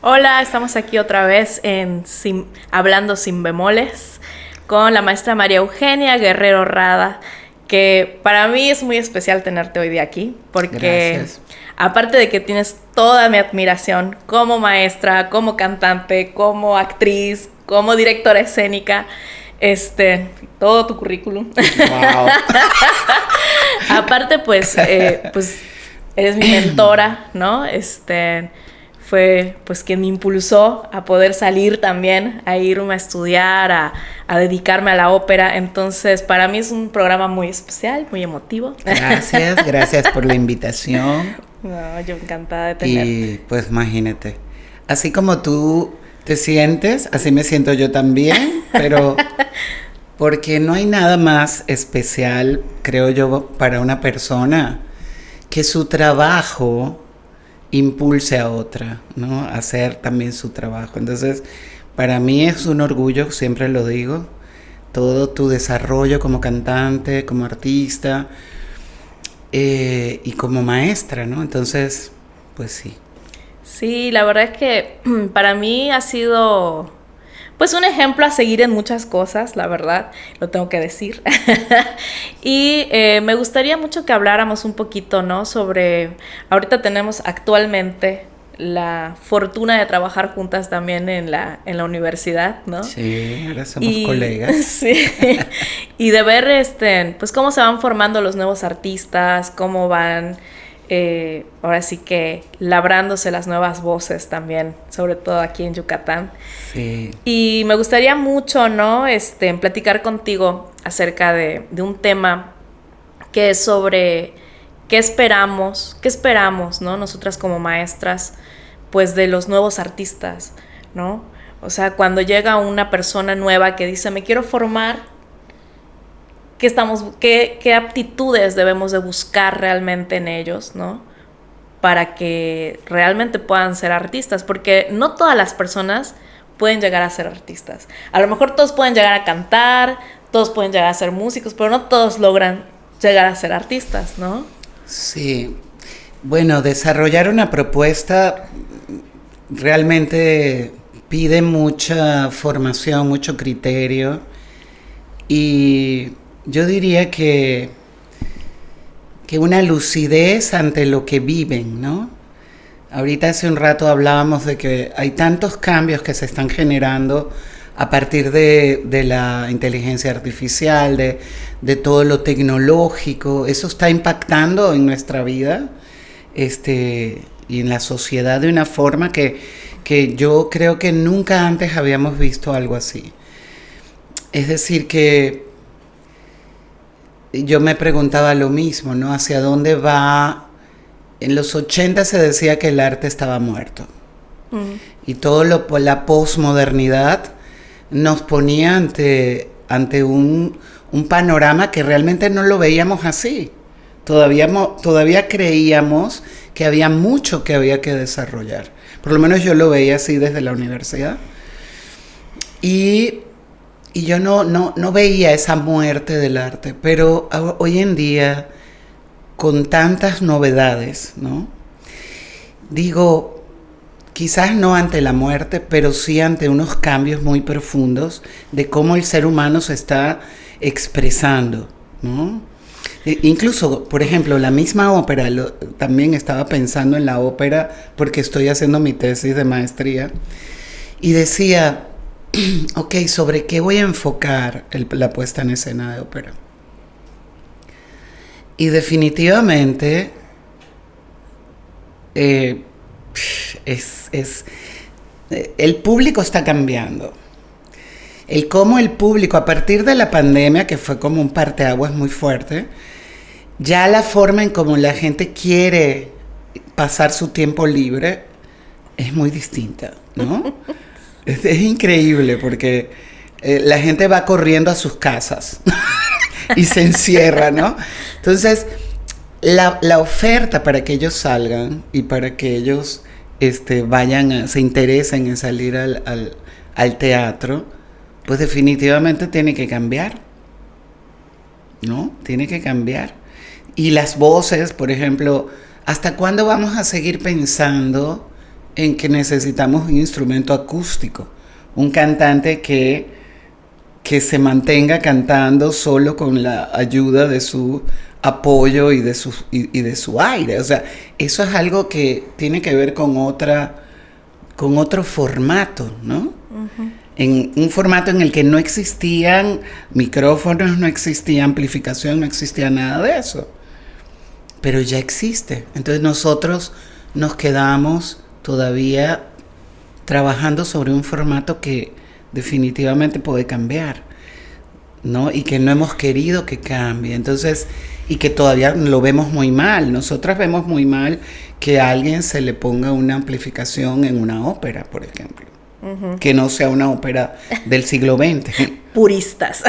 Hola, estamos aquí otra vez Hablando sin bemoles con la maestra María Eugenia Guerrero Rada, que para mí es muy especial tenerte hoy día aquí, porque Gracias. aparte de que tienes toda mi admiración como maestra, como cantante, como actriz, como directora escénica, todo tu currículum. Wow. Aparte, pues eres mi mentora, ¿no? Fue pues quien me impulsó a poder salir también, a irme a estudiar, a dedicarme a la ópera. Entonces, para mí es un programa muy especial, muy emotivo. Gracias por la invitación. No, yo encantada de tenerte. Y pues imagínate, así como tú te sientes, así me siento yo también, pero porque no hay nada más especial, creo yo, para una persona que su trabajo impulse a otra, ¿no? A hacer también su trabajo. Entonces, para mí es un orgullo, siempre lo digo, todo tu desarrollo como cantante, como artista y como maestra, ¿no? Entonces, pues sí. Sí, la verdad es que para mí ha sido pues un ejemplo a seguir en muchas cosas, la verdad, lo tengo que decir. Y me gustaría mucho que habláramos un poquito, ¿no? Ahorita tenemos actualmente la fortuna de trabajar juntas también en la universidad, ¿no? Sí, ahora somos colegas. Sí, y de ver, pues cómo se van formando los nuevos artistas, cómo van ahora sí que labrándose las nuevas voces también, sobre todo aquí en Yucatán. Sí. Y me gustaría mucho, ¿no? Platicar contigo acerca de un tema que es sobre qué esperamos, ¿no? Nosotras como maestras, pues de los nuevos artistas, ¿no? O sea, cuando llega una persona nueva que dice, me quiero formar, qué aptitudes debemos de buscar realmente en ellos, ¿no? Para que realmente puedan ser artistas, porque no todas las personas pueden llegar a ser artistas. A lo mejor todos pueden llegar a cantar, todos pueden llegar a ser músicos, pero no todos logran llegar a ser artistas, ¿no? Sí. Bueno, desarrollar una propuesta realmente pide mucha formación, mucho criterio y yo diría que una lucidez ante lo que viven, ¿no? Ahorita hace un rato hablábamos de que hay tantos cambios que se están generando a partir de la inteligencia artificial, de todo lo tecnológico. Eso está impactando en nuestra vida y en la sociedad de una forma que yo creo que nunca antes habíamos visto algo así. Es decir, que yo me preguntaba lo mismo, ¿no? ¿Hacia dónde va? En los 80 se decía que el arte estaba muerto. Y la posmodernidad nos ponía ante un panorama que realmente no lo veíamos así. Todavía creíamos que había mucho que había que desarrollar. Por lo menos yo lo veía así desde la universidad. Y yo no veía esa muerte del arte, pero hoy en día, con tantas novedades, ¿no? Digo, quizás no ante la muerte, pero sí ante unos cambios muy profundos de cómo el ser humano se está expresando, ¿no? Incluso, por ejemplo, la misma ópera, también estaba pensando en la ópera porque estoy haciendo mi tesis de maestría y decía, ok, ¿sobre qué voy a enfocar la puesta en escena de ópera? Y definitivamente el público está cambiando. Cómo el público, a partir de la pandemia, que fue como un parteaguas muy fuerte, ya la forma en cómo la gente quiere pasar su tiempo libre es muy distinta, ¿no? Es increíble porque la gente va corriendo a sus casas y se encierra, ¿no? Entonces, la oferta para que ellos salgan y para que ellos se interesen en salir al teatro, pues definitivamente tiene que cambiar, ¿no? Tiene que cambiar. Y las voces, por ejemplo, ¿hasta cuándo vamos a seguir pensando en que necesitamos un instrumento acústico, un cantante que se mantenga cantando solo con la ayuda de su apoyo y de su aire. O sea, eso es algo que tiene que ver con otro formato, ¿no? Uh-huh. En un formato en el que no existían micrófonos, no existía amplificación, no existía nada de eso. Pero ya existe. Entonces nosotros nos quedamos todavía trabajando sobre un formato que definitivamente puede cambiar, ¿no? Y que no hemos querido que cambie. Entonces, y que todavía lo vemos muy mal. Nosotras vemos muy mal que a alguien se le ponga una amplificación en una ópera, por ejemplo. Uh-huh. Que no sea una ópera del siglo XX. Puristas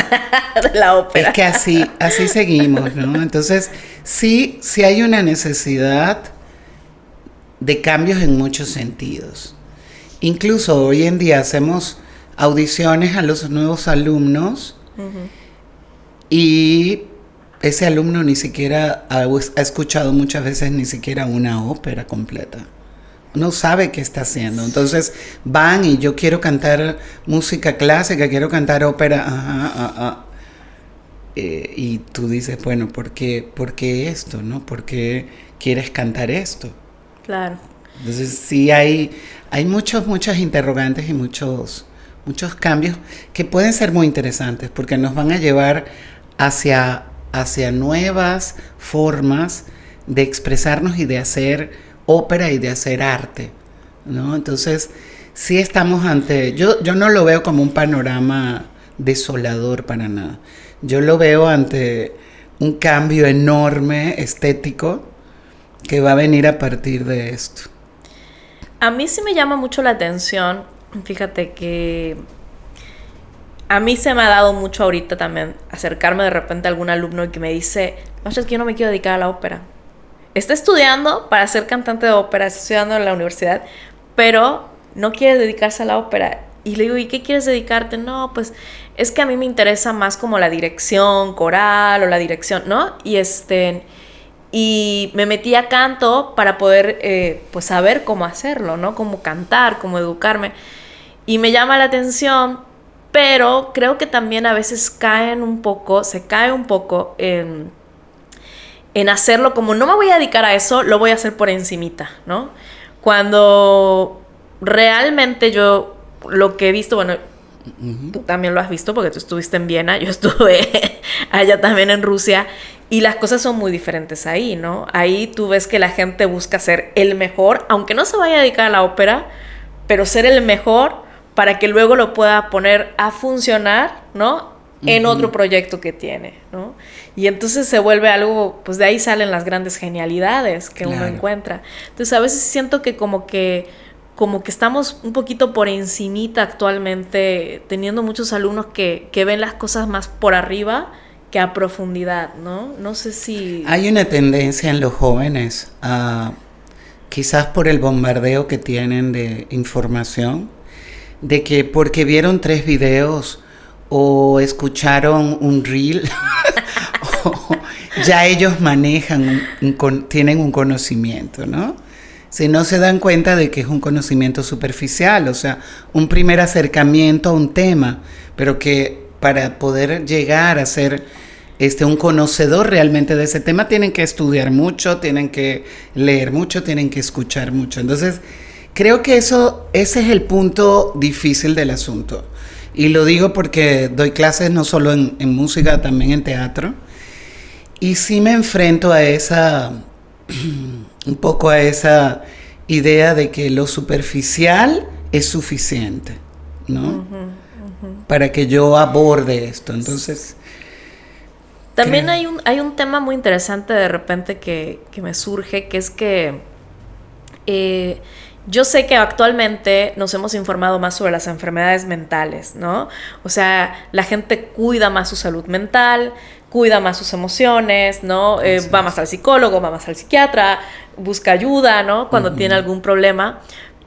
de la ópera. Es que así seguimos, ¿no? Entonces, sí hay una necesidad de cambios en muchos sentidos. Incluso hoy en día hacemos audiciones a los nuevos alumnos, uh-huh, y ese alumno ni siquiera ha escuchado muchas veces ni siquiera una ópera completa. No sabe qué está haciendo. Entonces van y yo quiero cantar música clásica, quiero cantar ópera, y tú dices, bueno, ¿por qué esto, no? ¿Por qué quieres cantar esto? Claro. Entonces sí hay muchas interrogantes y muchos cambios que pueden ser muy interesantes porque nos van a llevar hacia nuevas formas de expresarnos y de hacer ópera y de hacer arte, ¿no? Entonces sí estamos ante... Yo no lo veo como un panorama desolador para nada. Yo lo veo ante un cambio enorme estético que va a venir a partir de esto. A mí sí me llama mucho la atención, fíjate que a mí se me ha dado mucho ahorita también acercarme de repente a algún alumno que me dice, es que yo no me quiero dedicar a la ópera. Está estudiando para ser cantante de ópera, está estudiando en la universidad, pero no quiere dedicarse a la ópera. Y le digo, ¿y qué quieres dedicarte? No, pues es que a mí me interesa más como la dirección coral o la dirección, ¿no? Y me metí a canto para poder pues saber cómo hacerlo, ¿no? Cómo cantar, cómo educarme. Y me llama la atención, pero creo que también a veces se cae un poco en hacerlo como no me voy a dedicar a eso, lo voy a hacer por encimita, ¿no? Cuando realmente yo lo que he visto, bueno, uh-huh, tú también lo has visto porque tú estuviste en Viena, yo estuve allá también en Rusia, y las cosas son muy diferentes ahí, ¿no? Ahí tú ves que la gente busca ser el mejor, aunque no se vaya a dedicar a la ópera, pero ser el mejor para que luego lo pueda poner a funcionar, ¿no? En uh-huh, otro proyecto que tiene, ¿no? Y entonces se vuelve algo, pues de ahí salen las grandes genialidades que uno encuentra. Entonces a veces siento que como que estamos un poquito por encimita actualmente, teniendo muchos alumnos que ven las cosas más por arriba que a profundidad, ¿no? No sé si... Hay una tendencia en los jóvenes, quizás por el bombardeo que tienen de información, de que porque vieron 3 videos o escucharon un reel, ya ellos manejan, tienen un conocimiento, ¿no? Si no se dan cuenta de que es un conocimiento superficial, o sea, un primer acercamiento a un tema, pero que para poder llegar a ser un conocedor realmente de ese tema tienen que estudiar mucho, tienen que leer mucho, tienen que escuchar mucho. Entonces, creo que ese es el punto difícil del asunto. Y lo digo porque doy clases no solo en música, también en teatro. Y sí me enfrento a un poco a esa idea de que lo superficial es suficiente, ¿no? Uh-huh, uh-huh. Para que yo aborde esto. Entonces... También hay un tema muy interesante de repente que me surge, que es que yo sé que actualmente nos hemos informado más sobre las enfermedades mentales, ¿no? O sea, la gente cuida más su salud mental, cuida más sus emociones, ¿no? Va más al psicólogo, va más al psiquiatra, busca ayuda, ¿no? Cuando tiene algún problema.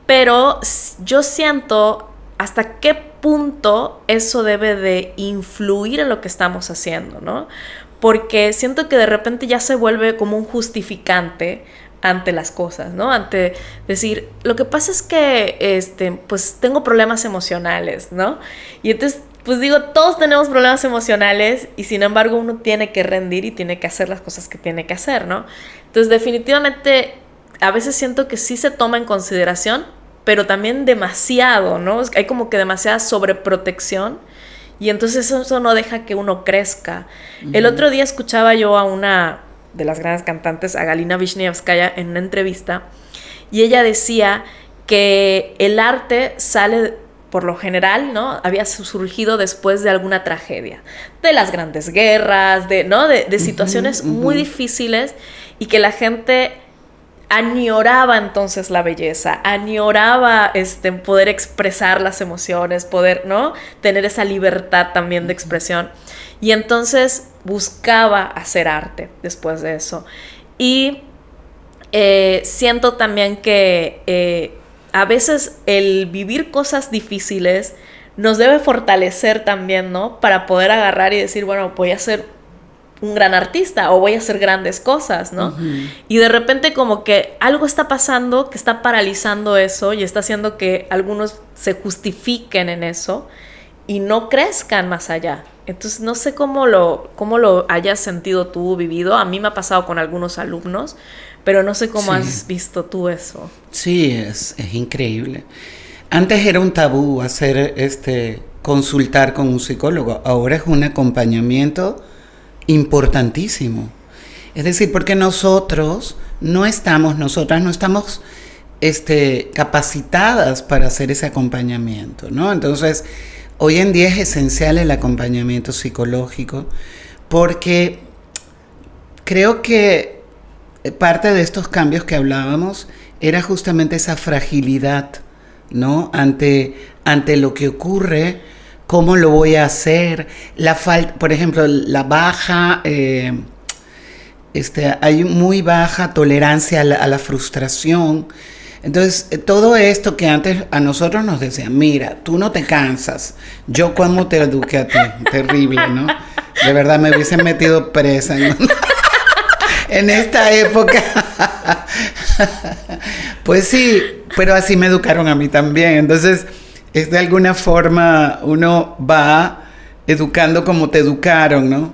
Pero yo siento hasta qué punto eso debe de influir en lo que estamos haciendo, ¿no? Porque siento que de repente ya se vuelve como un justificante ante las cosas, ¿no? Ante decir, lo que pasa es que, pues tengo problemas emocionales, ¿no? Y entonces, pues digo, todos tenemos problemas emocionales y sin embargo uno tiene que rendir y tiene que hacer las cosas que tiene que hacer, ¿no? Entonces, definitivamente, a veces siento que sí se toma en consideración, pero también demasiado, ¿no? Hay como que demasiada sobreprotección y entonces eso no deja que uno crezca. Uh-huh. El otro día escuchaba yo a una de las grandes cantantes, a Galina Vishnievskaya, en una entrevista, y ella decía que el arte sale, por lo general, ¿no? Había surgido después de alguna tragedia, de las grandes guerras, ¿no? De situaciones muy difíciles, y que la gente añoraba entonces la belleza, añoraba poder expresar las emociones, poder, ¿no? Tener esa libertad también de expresión. Y entonces buscaba hacer arte después de eso. Y siento también que a veces el vivir cosas difíciles nos debe fortalecer también, ¿no? Para poder agarrar y decir, bueno, voy a ser un gran artista o voy a hacer grandes cosas, ¿no? Uh-huh. Y de repente como que algo está pasando que está paralizando eso y está haciendo que algunos se justifiquen en eso y no crezcan más allá. Entonces no sé cómo lo hayas sentido tú, vivido. A mí me ha pasado con algunos alumnos, pero no sé cómo has visto tú eso. Sí, es increíble. Antes era un tabú hacer consultar con un psicólogo. Ahora es un acompañamiento importantísimo. Es decir, porque nosotras no estamos capacitadas para hacer ese acompañamiento, ¿no? Entonces, hoy en día es esencial el acompañamiento psicológico porque creo que parte de estos cambios que hablábamos era justamente esa fragilidad, ¿no? Ante lo que ocurre, cómo lo voy a hacer, la falta, por ejemplo, la baja, hay muy baja tolerancia a la frustración. Entonces, todo esto que antes a nosotros nos decían, mira, tú no te cansas, yo cómo te eduqué a ti, terrible, ¿no? De verdad me hubiesen metido presa en esta época. Pues sí, pero así me educaron a mí también. Entonces, de alguna forma uno va educando como te educaron, ¿no?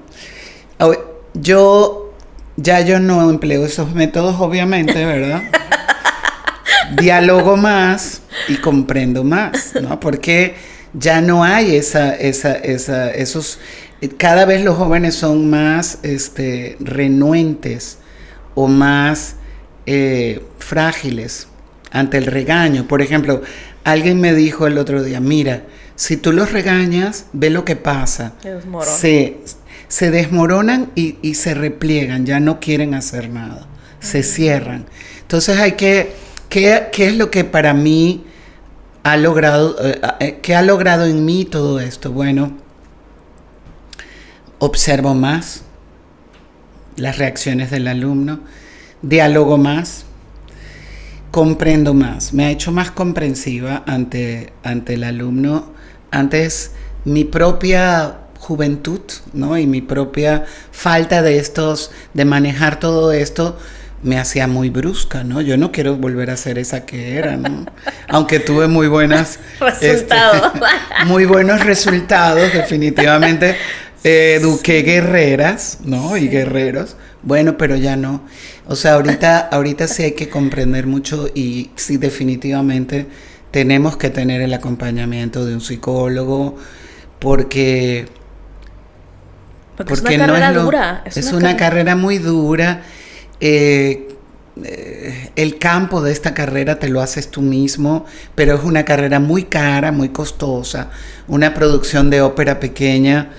Yo no empleo esos métodos, obviamente, ¿verdad? Dialogo más y comprendo más, ¿no? Porque ya no hay esos... Cada vez los jóvenes son más renuentes o más frágiles ante el regaño. Por ejemplo, alguien me dijo el otro día, mira, si tú los regañas, ve lo que pasa. Se desmoronan y se repliegan, ya no quieren hacer nada, se cierran. Entonces hay que... ¿Qué es lo que para mí ha logrado, qué ha logrado en mí todo esto? Bueno, observo más las reacciones del alumno, dialogo más, comprendo más, me ha hecho más comprensiva ante el alumno. Antes mi propia juventud, ¿no? Y mi propia falta de manejar todo esto me hacía muy brusca, ¿no? Yo no quiero volver a ser esa que era, ¿no? Aunque tuve muy buenos resultados. Muy buenos resultados, definitivamente. Eduqué guerreras, ¿no? Sí. Y guerreros. Bueno, pero ya no. O sea, ahorita sí hay que comprender mucho y sí, definitivamente tenemos que tener el acompañamiento de un psicólogo porque es una carrera dura. Es una carrera muy dura. El campo de esta carrera te lo haces tú mismo, pero es una carrera muy cara, muy costosa. Una producción de ópera pequeña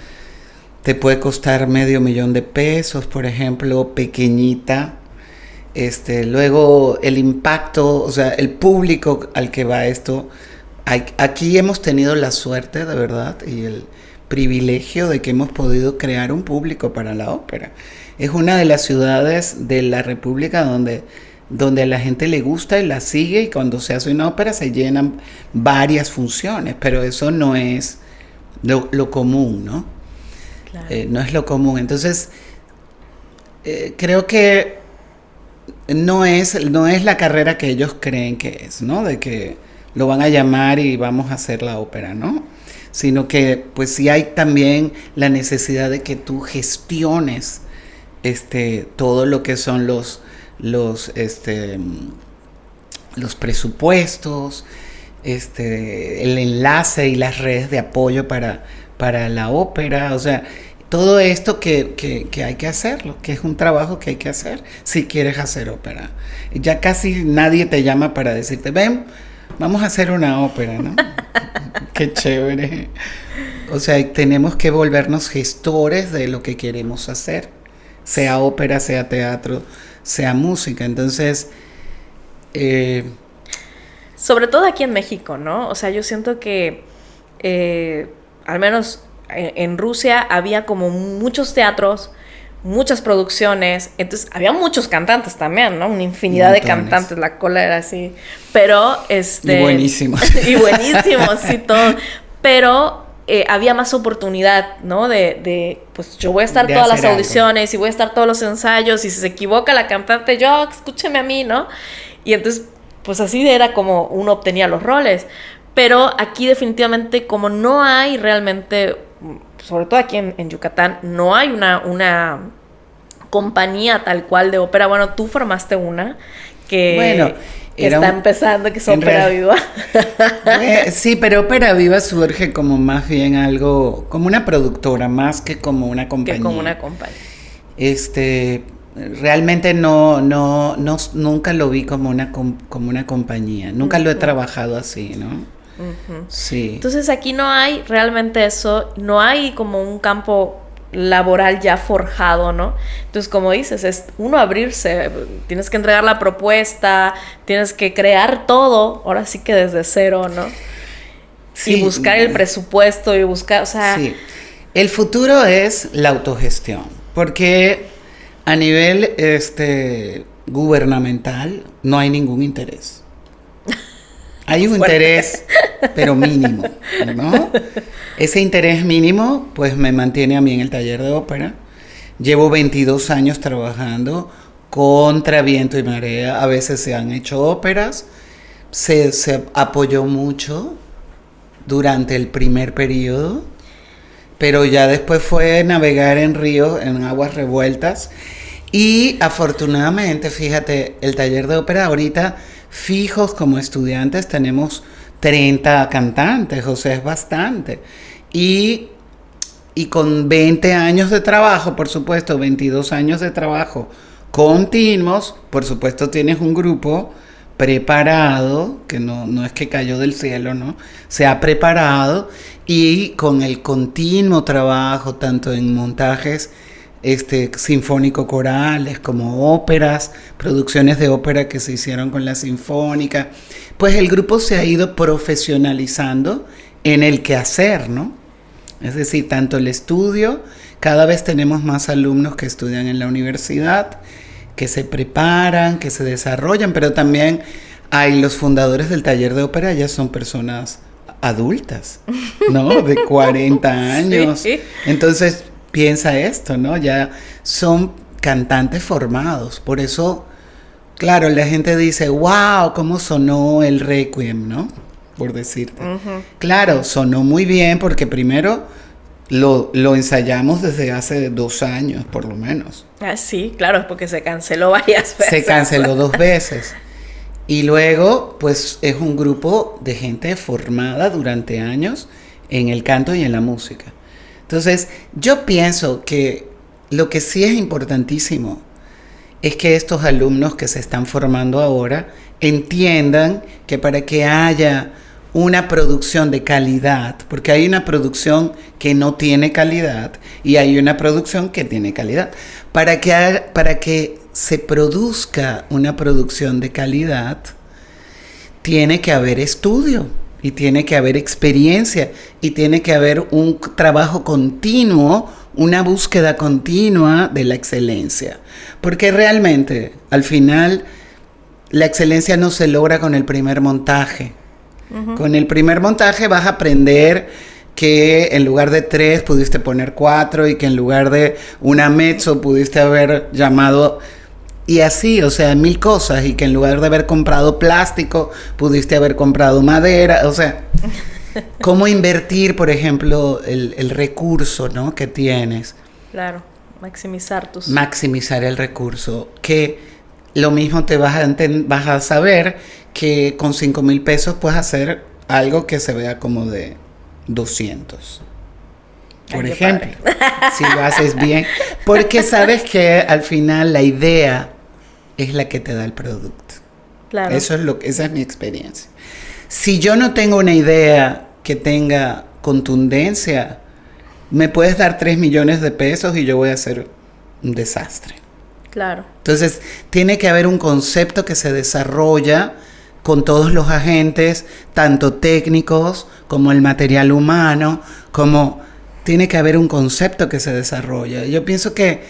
te puede costar $500,000, por ejemplo, pequeñita. Luego el impacto, o sea, el público al que va esto. Aquí hemos tenido la suerte, de verdad, y el privilegio de que hemos podido crear un público para la ópera. Es una de las ciudades de la República donde a la gente le gusta y la sigue, y cuando se hace una ópera se llenan varias funciones, pero eso no es lo común, ¿no? Claro. No es lo común. Entonces, creo que no es la carrera que ellos creen que es, ¿no? De que lo van a llamar y vamos a hacer la ópera, ¿no? Sino que pues sí hay también la necesidad de que tú gestiones todo lo que son los presupuestos, el enlace y las redes de apoyo para la ópera, o sea, todo esto que hay que hacerlo, que es un trabajo que hay que hacer si quieres hacer ópera. Ya casi nadie te llama para decirte, ven, vamos a hacer una ópera, ¿no? Qué chévere. O sea, tenemos que volvernos gestores de lo que queremos hacer, sea ópera, sea teatro, sea música. Entonces, sobre todo aquí en México, ¿no? O sea, yo siento que al menos en Rusia había como muchos teatros, muchas producciones, entonces había muchos cantantes también, ¿no? Una infinidad de cantantes, la cola era así, pero y buenísimos. y buenísimos, sí, todo, pero había más oportunidad, ¿no? De pues yo voy a estar todas las audiciones y voy a estar todos los ensayos y si se equivoca la cantante, yo, escúcheme a mí, ¿no? Y entonces, pues así era como uno obtenía los roles, pero aquí definitivamente como no hay realmente, sobre todo aquí en Yucatán, no hay una compañía tal cual de ópera. Bueno, tú formaste una que está empezando, que es Ópera Viva. Sí, pero Ópera Viva surge como más bien algo, como una productora, más que como una compañía. Que como una compañía. Realmente nunca lo vi como una compañía. Nunca lo he trabajado así, ¿no? Sí. Entonces aquí no hay realmente eso, no hay como un campo laboral ya forjado, ¿no? Entonces, como dices, es uno abrirse, tienes que entregar la propuesta, tienes que crear todo, ahora sí que desde cero, ¿no? Sí, y buscar el presupuesto y buscar, o sea... Sí, el futuro es la autogestión, porque a nivel gubernamental no hay ningún interés. Hay un interés, pero mínimo, ¿no? Ese interés mínimo, pues me mantiene a mí en el taller de ópera. Llevo 22 años trabajando contra viento y marea. A veces se han hecho óperas. Se apoyó mucho durante el primer periodo, pero ya después fue navegar en ríos, en aguas revueltas. Y afortunadamente, fíjate, el taller de ópera ahorita... Fijos como estudiantes tenemos 30 cantantes, o sea, es bastante. Y con 20 años de trabajo, por supuesto, 22 años de trabajo continuos, por supuesto tienes un grupo preparado, que no es que cayó del cielo, ¿no? Se ha preparado y con el continuo trabajo, tanto en montajes sinfónico-corales, como óperas, producciones de ópera que se hicieron con la Sinfónica, pues el grupo se ha ido profesionalizando en el quehacer, ¿no? Es decir, tanto el estudio, cada vez tenemos más alumnos que estudian en la universidad, que se preparan, que se desarrollan, pero también hay los fundadores del taller de ópera, ya son personas adultas, ¿no? De 40 años. Sí. Entonces, piensa esto, ¿no? Ya son cantantes formados. Por eso, claro, la gente dice, wow, cómo sonó el Requiem, ¿no? Por decirte. Uh-huh. Claro, sonó muy bien porque primero lo ensayamos desde hace 2 años, por lo menos. Ah, sí, claro, porque se canceló varias veces. Se canceló 2 veces. Y luego, pues, es un grupo de gente formada durante años en el canto y en la música. Entonces, yo pienso que lo que sí es importantísimo es que estos alumnos que se están formando ahora entiendan que para que haya una producción de calidad, porque hay una producción que no tiene calidad y hay una producción que tiene calidad, para que se produzca una producción de calidad, tiene que haber estudio. Y tiene que haber experiencia y tiene que haber un trabajo continuo, una búsqueda continua de la excelencia. Porque realmente, al final, la excelencia no se logra con el primer montaje. Uh-huh. Con el primer montaje vas a aprender que en lugar de 3 pudiste poner 4 y que en lugar de una mezzo pudiste haber llamado Y así, o sea, mil cosas, y que en lugar de haber comprado plástico, pudiste haber comprado madera, o sea, cómo invertir, por ejemplo, el recurso, ¿no?, que tienes. Claro, maximizar el recurso, que lo mismo te vas a saber que con 5,000 pesos puedes hacer algo que se vea como de 200. Por ejemplo, si lo haces bien, porque sabes que al final la idea es la que te da el producto. Claro. Esa es mi experiencia. Si yo no tengo una idea que tenga contundencia, me puedes dar 3 millones de pesos y yo voy a hacer un desastre. Claro. Entonces, tiene que haber un concepto que se desarrolla con todos los agentes, tanto técnicos como el material humano, como tiene que haber un concepto que se desarrolla. Yo pienso que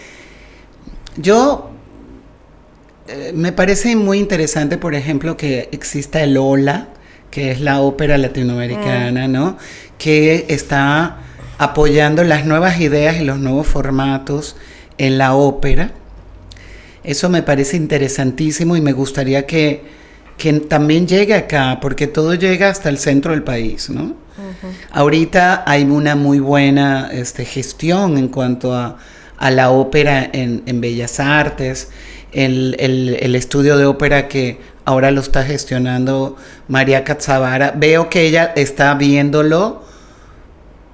me parece muy interesante, por ejemplo, que exista el OLA, que es la ópera latinoamericana, ¿no?, que está apoyando las nuevas ideas y los nuevos formatos en la ópera. Eso me parece interesantísimo y me gustaría que también llegue acá, porque todo llega hasta el centro del país, ¿no? Uh-huh. Ahorita hay una muy buena gestión en cuanto a la ópera en Bellas Artes. El estudio de ópera que ahora lo está gestionando María Catzavara, veo que ella está viéndolo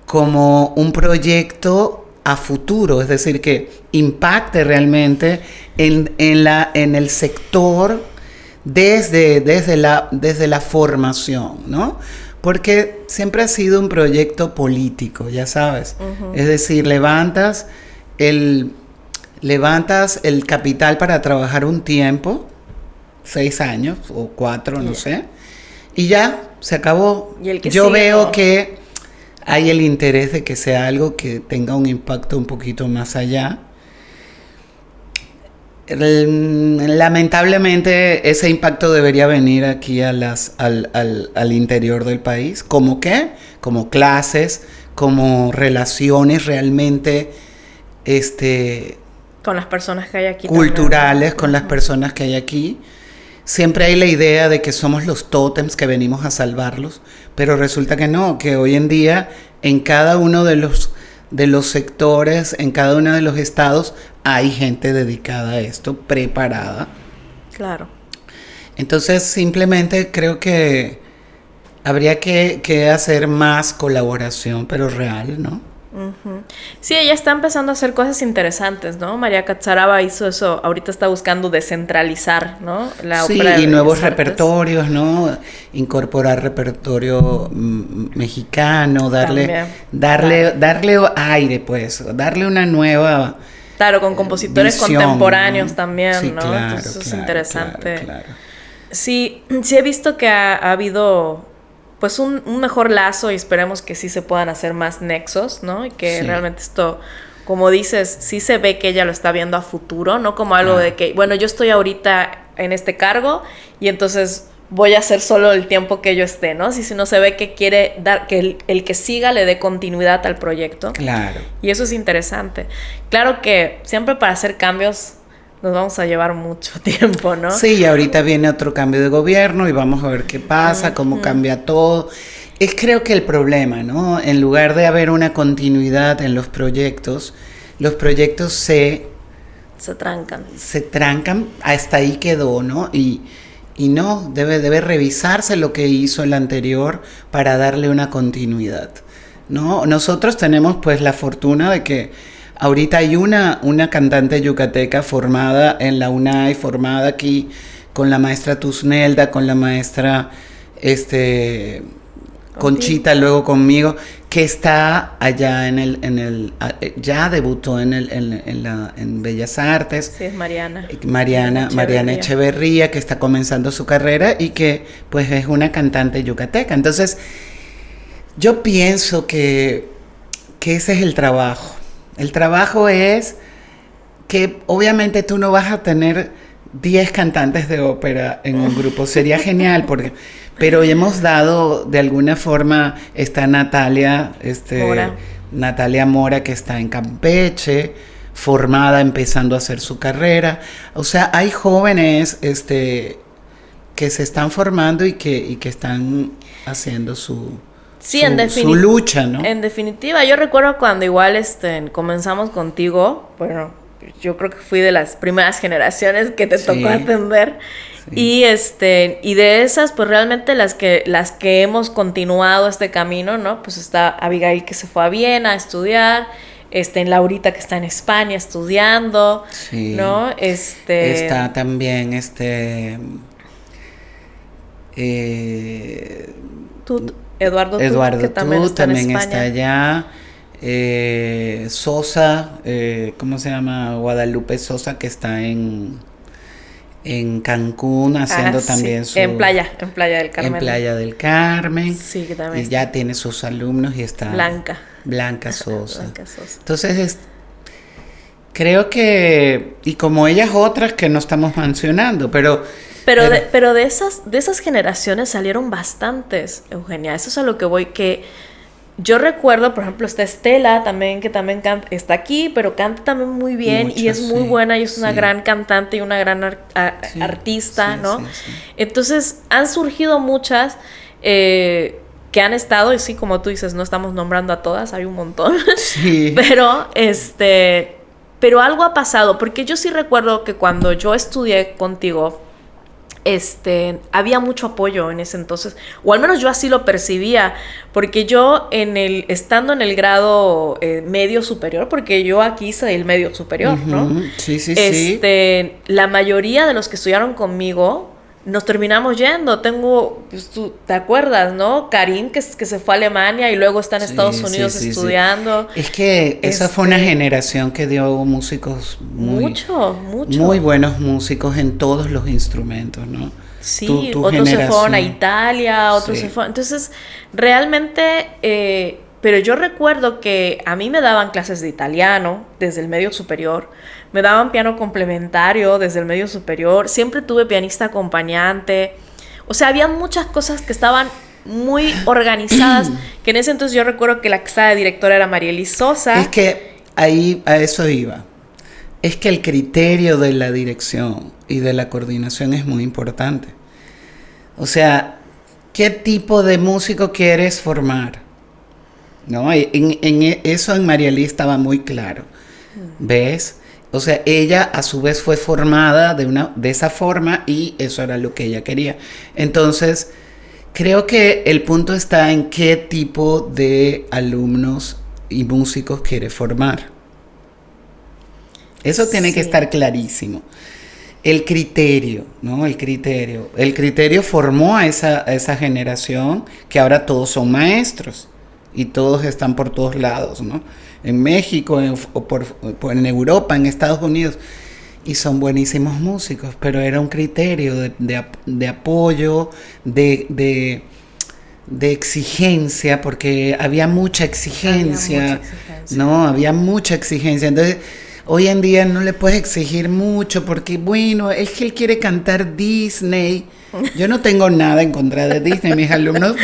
como un proyecto a futuro, es decir, que impacte realmente en el sector desde la formación, ¿no? Porque siempre ha sido un proyecto político, ya sabes. Uh-huh. Es decir, levantas el capital para trabajar un tiempo, 6 años o 4, no sé, y ya se acabó. Yo veo que hay el interés de que sea algo que tenga un impacto un poquito más allá. Lamentablemente ese impacto debería venir aquí al interior del país. ¿Cómo qué? Como clases, como relaciones realmente con las personas que hay aquí culturales, también. Con las personas que hay aquí. Siempre hay la idea de que somos los tótems que venimos a salvarlos, pero resulta que no, que hoy en día en cada uno de los sectores, en cada uno de los estados, hay gente dedicada a esto, preparada. Claro. Entonces, simplemente creo que habría que hacer más colaboración, pero real, ¿no? Uh-huh. Sí, ella está empezando a hacer cosas interesantes, ¿no? María Catzaraba hizo eso, ahorita está buscando descentralizar, ¿no? La ópera y nuevos repertorios, ¿no? Incorporar repertorio mexicano, darle aire, pues, darle una nueva claro, con compositores visión, contemporáneos, ¿no? También, sí, ¿no? Claro, entonces claro, es interesante. Claro. Sí he visto que ha habido pues un mejor lazo y esperemos que sí se puedan hacer más nexos, ¿no? Y que realmente esto, como dices, sí se ve que ella lo está viendo a futuro, no como algo de que, bueno, yo estoy ahorita en este cargo y entonces voy a hacer solo el tiempo que yo esté, ¿no? Si no se ve que quiere dar, que el que siga le dé continuidad al proyecto. Claro. Y eso es interesante. Claro que siempre para hacer cambios nos vamos a llevar mucho tiempo, ¿no? Sí, y ahorita viene otro cambio de gobierno y vamos a ver qué pasa, cómo cambia todo. Es creo que el problema, ¿no? En lugar de haber una continuidad en los proyectos se trancan. Se trancan, hasta ahí quedó, ¿no? Y no, debe revisarse lo que hizo el anterior para darle una continuidad, ¿no? Nosotros tenemos pues la fortuna de que ahorita hay una cantante yucateca formada en la UNAI, formada aquí con la maestra Tusnelda, con la maestra Conchita, luego conmigo, que está allá ya debutó en Bellas Artes. Sí, es Mariana Echeverría, que está comenzando su carrera y que pues es una cantante yucateca. Entonces, yo pienso que ese es el trabajo. El trabajo es que obviamente tú no vas a tener 10 cantantes de ópera en un grupo. Sería genial, pero hemos dado, de alguna forma, está Natalia Mora, que está en Campeche, formada, empezando a hacer su carrera. O sea, hay jóvenes que se están formando y que están haciendo su lucha, ¿no? En definitiva, yo recuerdo cuando igual comenzamos contigo, bueno, yo creo que fui de las primeras generaciones que te tocó atender. Sí. Y de esas, pues realmente las que hemos continuado este camino, ¿no? Pues está Abigail, que se fue a Viena a estudiar, Laurita, que está en España estudiando, sí. ¿no? Está también Eduardo Tut, que también está en España. Está allá. Sosa, ¿cómo se llama? Guadalupe Sosa, que está en Cancún haciendo también su... En Playa del Carmen. En Playa del Carmen. Sí, que también. Y ya tiene sus alumnos y está... Blanca Sosa. Blanca Sosa. Entonces, creo que... Y como ellas otras que no estamos mencionando, pero de esas generaciones salieron bastantes, Eugenia. Eso es a lo que voy, que... Yo recuerdo, por ejemplo, está Estela también, que también canta, está aquí, pero canta también muy bien. Mucho, y es muy buena y es una gran cantante y una gran artista, ¿no? Sí. Entonces, han surgido muchas que han estado, y sí, como tú dices, no estamos nombrando a todas, hay un montón. Sí. Pero algo ha pasado, porque yo sí recuerdo que cuando yo estudié contigo, había mucho apoyo en ese entonces, o al menos yo así lo percibía, porque yo estando en el grado medio superior, porque yo aquí hice el medio superior, ¿no? Sí. La mayoría de los que estudiaron conmigo nos terminamos yendo. Pues, tú te acuerdas, ¿no? Karim, que se fue a Alemania y luego está en Estados Unidos estudiando. Es que esa fue una generación que dio músicos mucho. Muy buenos músicos en todos los instrumentos, ¿no? Sí, otros se fueron a Italia, otros se fueron... Entonces, realmente... pero yo recuerdo que a mí me daban clases de italiano desde el medio superior, me daban piano complementario desde el medio superior, siempre tuve pianista acompañante, o sea, había muchas cosas que estaban muy organizadas, que en ese entonces yo recuerdo que la que estaba de directora era Marielis Sosa. Es que ahí a eso iba, es que el criterio de la dirección y de la coordinación es muy importante. O sea, ¿qué tipo de músico quieres formar? ¿No? Eso en Marielis estaba muy claro, ¿ves? O sea, ella a su vez fue formada de esa forma y eso era lo que ella quería. Entonces, creo que el punto está en qué tipo de alumnos y músicos quiere formar. Eso tiene que estar clarísimo. El criterio, ¿no? El criterio formó a esa generación que ahora todos son maestros. Y todos están por todos lados, ¿no? En México, en Europa, en Estados Unidos. Y son buenísimos músicos, pero era un criterio de apoyo, de exigencia, porque había mucha exigencia, ¿no? Había mucha exigencia. Entonces, hoy en día no le puedes exigir mucho, porque, bueno, es que él quiere cantar Disney. Yo no tengo nada en contra de Disney. Mis alumnos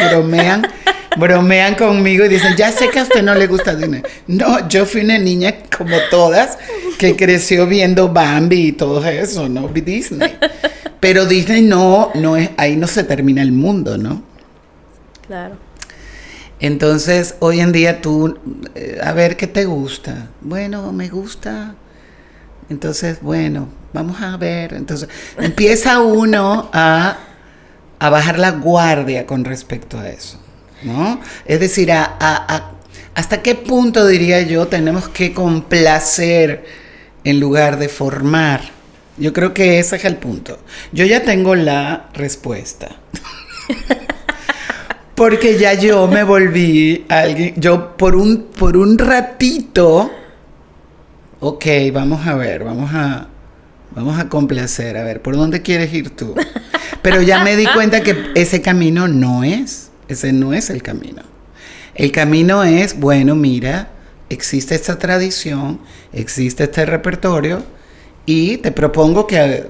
bromean conmigo y dicen, ya sé que a usted no le gusta Disney. No, yo fui una niña como todas que creció viendo Bambi y todo eso, ¿no? Disney. Pero Disney no es, ahí no se termina el mundo, ¿no? Claro. Entonces, hoy en día tú, a ver, ¿qué te gusta? Bueno, me gusta. Entonces, bueno, vamos a ver. Entonces, empieza uno a bajar la guardia con respecto a eso, ¿no? Es decir, ¿hasta qué punto, diría yo, tenemos que complacer en lugar de formar? Yo creo que ese es el punto. Yo ya tengo la respuesta. Porque ya yo me volví alguien, yo por un ratito, ok, vamos a ver, vamos a complacer, a ver, ¿por dónde quieres ir tú? Pero ya me di cuenta que ese camino ese no es el camino. El camino es, bueno, mira, existe esta tradición, existe este repertorio y te propongo que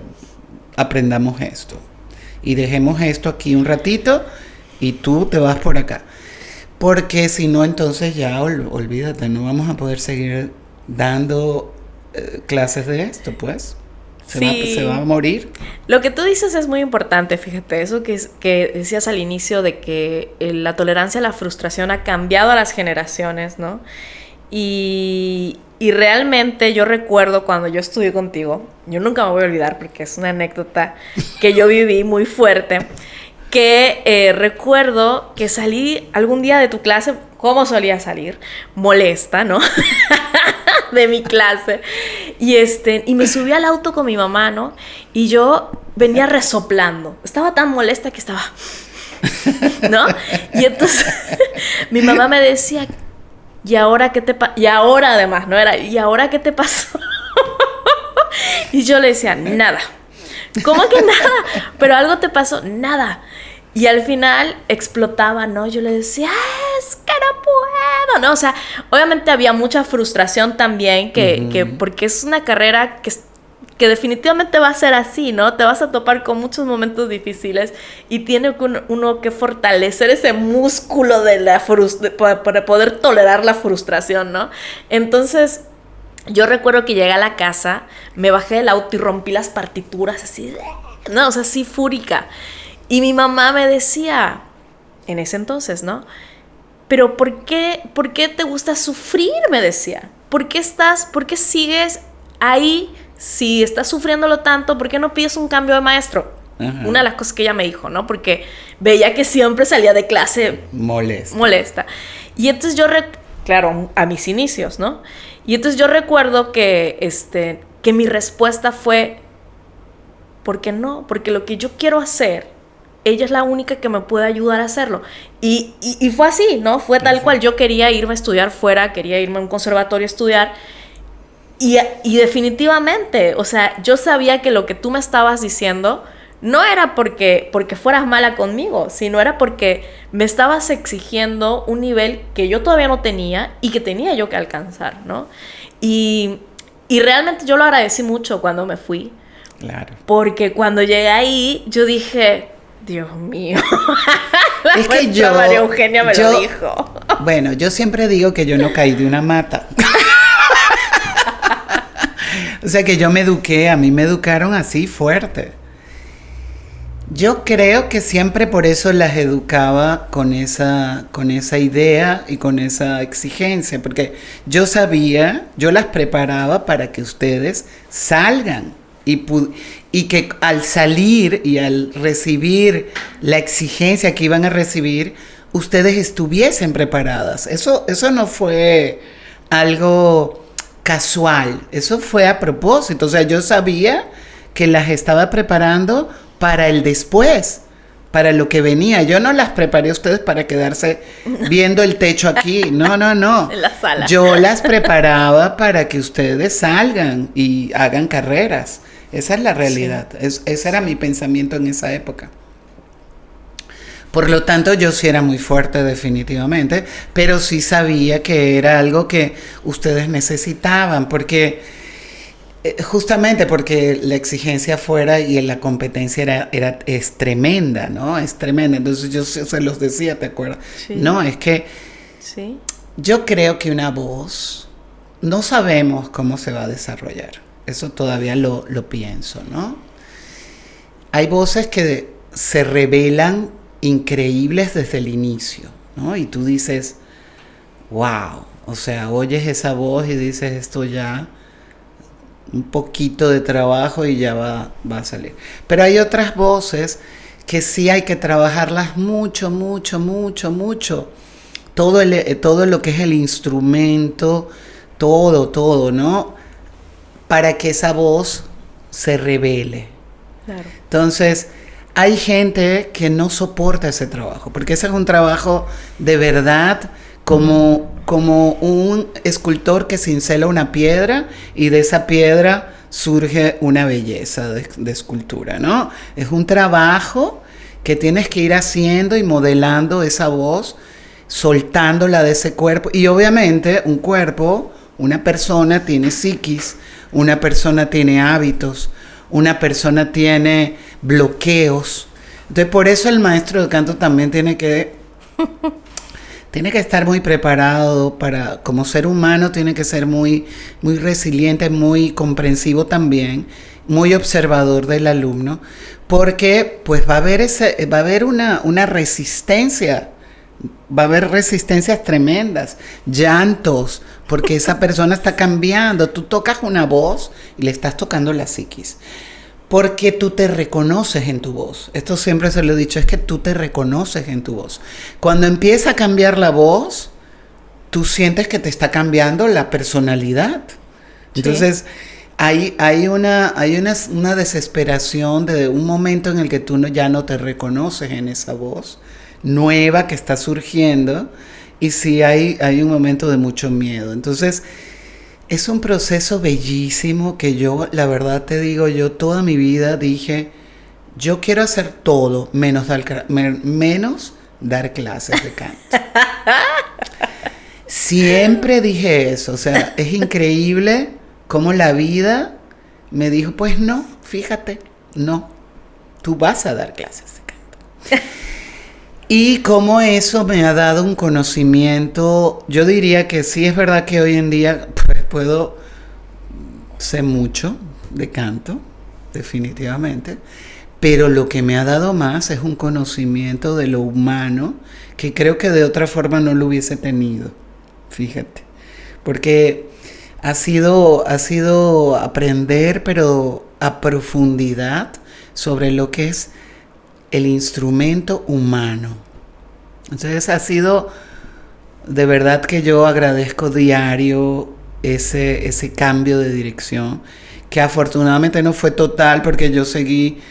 aprendamos esto y dejemos esto aquí un ratito y tú te vas por acá. Porque si no, entonces ya olvídate, no vamos a poder seguir dando clases de esto, pues. Sí. Se va a morir. Lo que tú dices es muy importante, fíjate, eso que decías al inicio de que la tolerancia a la frustración ha cambiado a las generaciones, ¿no? Y realmente yo recuerdo cuando yo estudié contigo, yo nunca me voy a olvidar porque es una anécdota que yo viví muy fuerte, que recuerdo que salí algún día de tu clase, como solía salir, molesta, ¿no? De mi clase. Y me subí al auto con mi mamá, ¿no? Y yo venía resoplando. Estaba tan molesta que estaba... ¿no? Y entonces mi mamá me decía, ¿y ahora qué te pasó? Y ahora además, ¿no? Era, ¿y ahora qué te pasó? Y yo le decía, nada. ¿Cómo que nada? ¿Pero algo te pasó? Nada. Y al final explotaba, ¿no? Yo le decía, es que no puedo, ¿no? O sea, obviamente había mucha frustración también, porque es una carrera que definitivamente va a ser así, ¿no? Te vas a topar con muchos momentos difíciles y tiene uno que fortalecer ese músculo de para poder tolerar la frustración, ¿no? Entonces, yo recuerdo que llegué a la casa, me bajé del auto y rompí las partituras así, ¿no? O sea, así fúrica. Y mi mamá me decía, en ese entonces, ¿no? Pero ¿por qué te gusta sufrir? Me decía. ¿Por qué sigues ahí si estás sufriéndolo tanto? ¿Por qué no pides un cambio de maestro? Ajá. Una de las cosas que ella me dijo, ¿no? Porque veía que siempre salía de clase molesta. Y entonces claro, a mis inicios, ¿no? Y entonces yo recuerdo que mi respuesta fue, ¿por qué no? Porque lo que yo quiero hacer, ella es la única que me puede ayudar a hacerlo. Y fue así, ¿no? Fue tal cual. Yo quería irme a estudiar fuera, quería irme a un conservatorio a estudiar. Y definitivamente, o sea, yo sabía que lo que tú me estabas diciendo no era porque fueras mala conmigo, sino era porque me estabas exigiendo un nivel que yo todavía no tenía y que tenía yo que alcanzar, ¿no? Y realmente yo lo agradecí mucho cuando me fui. Claro. Porque cuando llegué ahí, yo dije, Dios mío. Es que María Eugenia me lo dijo. Bueno, yo siempre digo que yo no caí de una mata. O sea que yo me eduqué, a mí me educaron así fuerte. Yo creo que siempre por eso las educaba con esa idea y con esa exigencia, porque yo las preparaba para que ustedes salgan y que al salir y al recibir la exigencia que iban a recibir, ustedes estuviesen preparadas. Eso no fue algo casual, eso fue a propósito. O sea, yo sabía que las estaba preparando para el después, para lo que venía. Yo no las preparé a ustedes para quedarse viendo el techo aquí. No. En la sala. Yo las preparaba para que ustedes salgan y hagan carreras. Esa es la realidad. Sí. Ese era mi pensamiento en esa época. Por lo tanto, yo sí era muy fuerte definitivamente, pero sí sabía que era algo que ustedes necesitaban, porque justamente porque la exigencia afuera y la competencia es tremenda, ¿no? Es tremenda. Entonces yo se los decía, ¿te acuerdas? Sí. No, es que sí. Yo creo que una voz, no sabemos cómo se va a desarrollar. Eso todavía lo pienso, ¿no? Hay voces que se revelan increíbles desde el inicio, ¿no? Y tú dices, wow, o sea, oyes esa voz y dices, esto ya, un poquito de trabajo y ya va a salir. Pero hay otras voces que sí hay que trabajarlas mucho. Todo lo que es el instrumento, todo, ¿no? Para que esa voz se revele. Claro. Entonces, hay gente que no soporta ese trabajo, porque ese es un trabajo de verdad como un escultor que cincela una piedra y de esa piedra surge una belleza de escultura, ¿no? Es un trabajo que tienes que ir haciendo y modelando esa voz, soltándola de ese cuerpo. Y obviamente un cuerpo, una persona tiene psiquis, una persona tiene hábitos, una persona tiene bloqueos. Entonces por eso el maestro de canto también tiene que tiene que estar muy preparado para, como ser humano, tiene que ser muy, muy resiliente, muy comprensivo también, muy observador del alumno, porque pues va a haber una resistencia. Va a haber resistencias tremendas, llantos, porque esa persona está cambiando. Tú tocas una voz y le estás tocando la psiquis. Porque tú te reconoces en tu voz. Esto siempre se lo he dicho, es que tú te reconoces en tu voz. Cuando empieza a cambiar la voz, tú sientes que te está cambiando la personalidad. Entonces, sí. hay una desesperación de un momento en el que tú ya no te reconoces en esa voz nueva que está surgiendo, y sí hay un momento de mucho miedo. Entonces es un proceso bellísimo que yo, la verdad te digo, yo toda mi vida dije, yo quiero hacer todo menos dar clases de canto. Siempre dije eso. O sea, es increíble cómo la vida me dijo, pues no, fíjate, no, tú vas a dar clases de canto. Y cómo eso me ha dado un conocimiento. Yo diría que sí, es verdad que hoy en día pues sé mucho de canto, definitivamente, pero lo que me ha dado más es un conocimiento de lo humano que creo que de otra forma no lo hubiese tenido, fíjate, porque ha sido aprender, pero a profundidad, sobre lo que es el instrumento humano. Entonces ha sido de verdad que yo agradezco diario ese cambio de dirección, que afortunadamente no fue total, porque yo seguí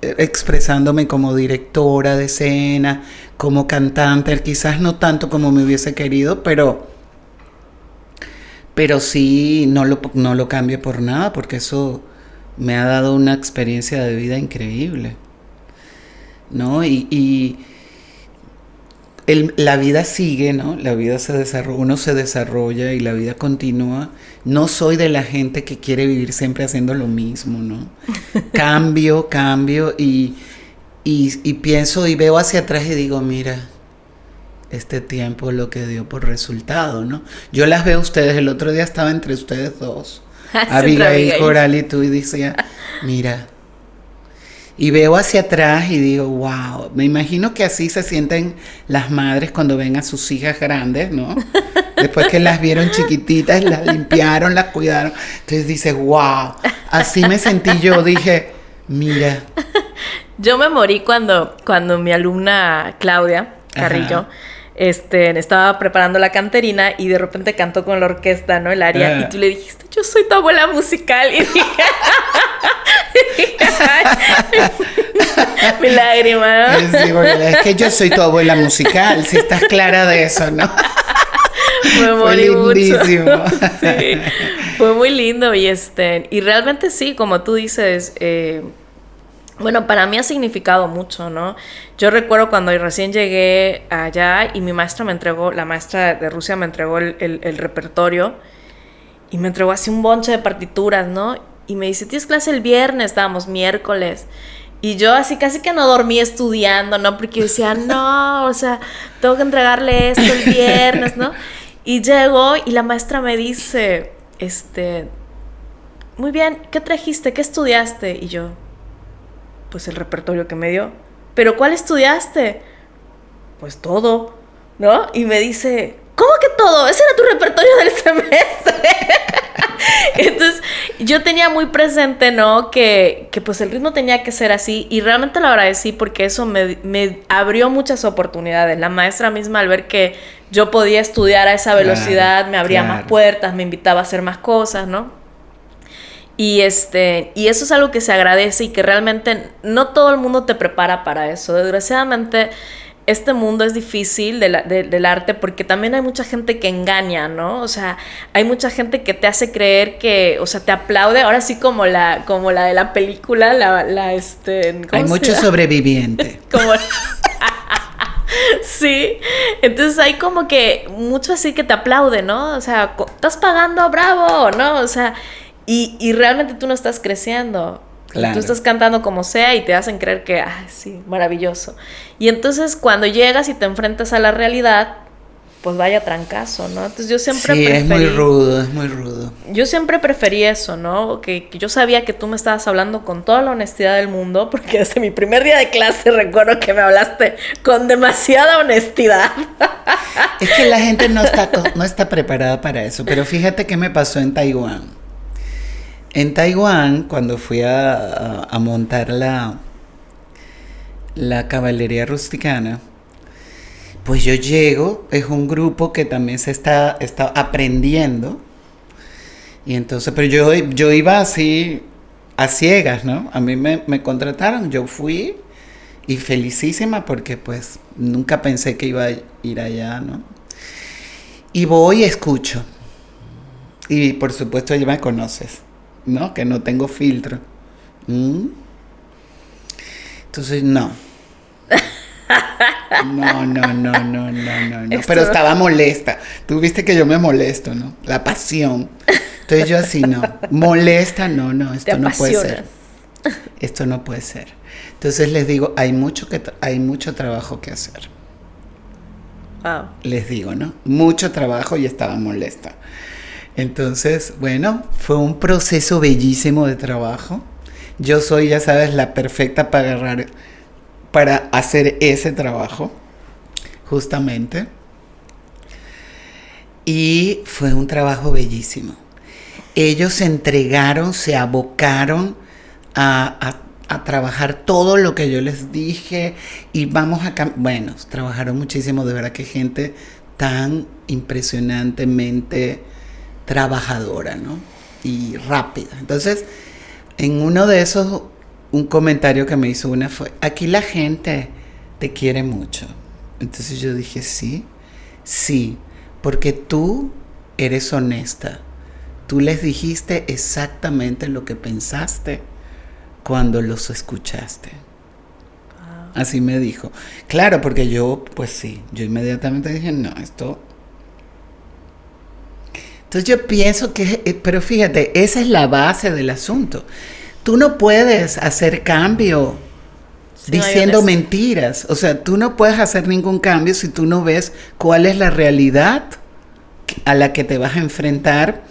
expresándome como directora de escena, como cantante, quizás no tanto como me hubiese querido, pero sí no lo cambio por nada, porque eso me ha dado una experiencia de vida increíble, ¿no? La vida sigue, ¿no? La vida se desarrolla, uno se desarrolla y la vida continúa. No soy de la gente que quiere vivir siempre haciendo lo mismo, ¿no? Cambio y pienso y veo hacia atrás y digo, mira, este tiempo lo que dio por resultado, ¿no? Yo las veo a ustedes, el otro día estaba entre ustedes dos, Abigail, Coral y tú, y decía, mira, y veo hacia atrás y digo, wow, me imagino que así se sienten las madres cuando ven a sus hijas grandes, ¿no? Después que las vieron chiquititas, las limpiaron, las cuidaron. Entonces dices, wow, así me sentí yo, dije, mira. Yo me morí cuando mi alumna Claudia Carrillo estaba preparando la canterina y de repente cantó con la orquesta, ¿no? El aria. Y tú le dijiste, yo soy tu abuela musical. Y dije, mi lágrima, ¿no? Sí, es que yo soy tu abuela musical, si estás clara de eso, ¿no? Fue lindísimo. Mucho. Sí, fue muy lindo y realmente sí, como tú dices, bueno, para mí ha significado mucho, ¿no? Yo recuerdo cuando recién llegué allá y la maestra de Rusia me entregó el repertorio y me entregó así un bonche de partituras, ¿no? Y me dice, ¿tienes clase el viernes? Estábamos miércoles. Y yo así casi que no dormí estudiando, ¿no? Porque yo decía, no, o sea, tengo que entregarle esto el viernes, ¿no? Y llego y la maestra me dice, muy bien, ¿qué trajiste? ¿Qué estudiaste? Y yo, pues el repertorio que me dio. ¿Pero cuál estudiaste? Pues todo, ¿no? Y me dice, ¿cómo que todo? Ese era tu repertorio del semestre. Entonces yo tenía muy presente, ¿no? Que pues el ritmo tenía que ser así, y realmente lo agradecí porque eso me abrió muchas oportunidades. La maestra misma, al ver que yo podía estudiar a esa velocidad, me abría más puertas, me invitaba a hacer más cosas, ¿no? Y eso es algo que se agradece y que realmente no todo el mundo te prepara para eso. Desgraciadamente este mundo es difícil del arte, porque también hay mucha gente que engaña, ¿no? O sea, hay mucha gente que te hace creer que, o sea, te aplaude, ahora sí como la de la película, hay mucho sobreviviente. Sí, entonces hay como que mucho así que te aplaude, ¿no? O sea, estás pagando, bravo, ¿no? O sea, y realmente tú no estás creciendo. Claro. Y tú estás cantando como sea y te hacen creer que, sí, maravilloso. Y entonces cuando llegas y te enfrentas a la realidad, pues vaya trancazo, ¿no? Entonces yo siempre Sí, preferí... es muy rudo, es muy rudo. Yo siempre preferí eso, ¿no? Que yo sabía que tú me estabas hablando con toda la honestidad del mundo, porque desde mi primer día de clase recuerdo que me hablaste con demasiada honestidad. Es que la gente no está preparada para eso, pero fíjate qué me pasó en Taiwán. En Taiwán, cuando fui a montar la caballería rusticana, pues yo llego, es un grupo que también se está aprendiendo, y entonces, pero yo iba así a ciegas, ¿no? A mí me contrataron, yo fui y felicísima porque pues nunca pensé que iba a ir allá, ¿no? Y voy y escucho, y por supuesto ya me conoces, ¿no? Que no tengo filtro. Entonces, no. No. Pero estaba molesta. Tú viste que yo me molesto, ¿no? La pasión. Entonces yo así, no. Molesta, no. Esto no puede ser. Esto no puede ser. Entonces les digo, hay mucho trabajo que hacer. Wow. Les digo, ¿no? Mucho trabajo y estaba molesta. Entonces, bueno, fue un proceso bellísimo de trabajo. Yo soy, ya sabes, la perfecta para hacer ese trabajo, justamente. Y fue un trabajo bellísimo. Ellos se entregaron, se abocaron a trabajar todo lo que yo les dije y bueno, trabajaron muchísimo, de verdad que gente tan impresionantemente trabajadora, ¿no? Y rápida. Entonces, en uno de esos, un comentario que me hizo una fue, aquí la gente te quiere mucho. Entonces yo dije, sí, porque tú eres honesta. Tú les dijiste exactamente lo que pensaste cuando los escuchaste. Así me dijo. Claro, porque yo inmediatamente dije, no, esto... Entonces yo pienso que, pero fíjate, esa es la base del asunto. Tú no puedes hacer cambio diciendo mentiras. O sea, tú no puedes hacer ningún cambio si tú no ves cuál es la realidad a la que te vas a enfrentar,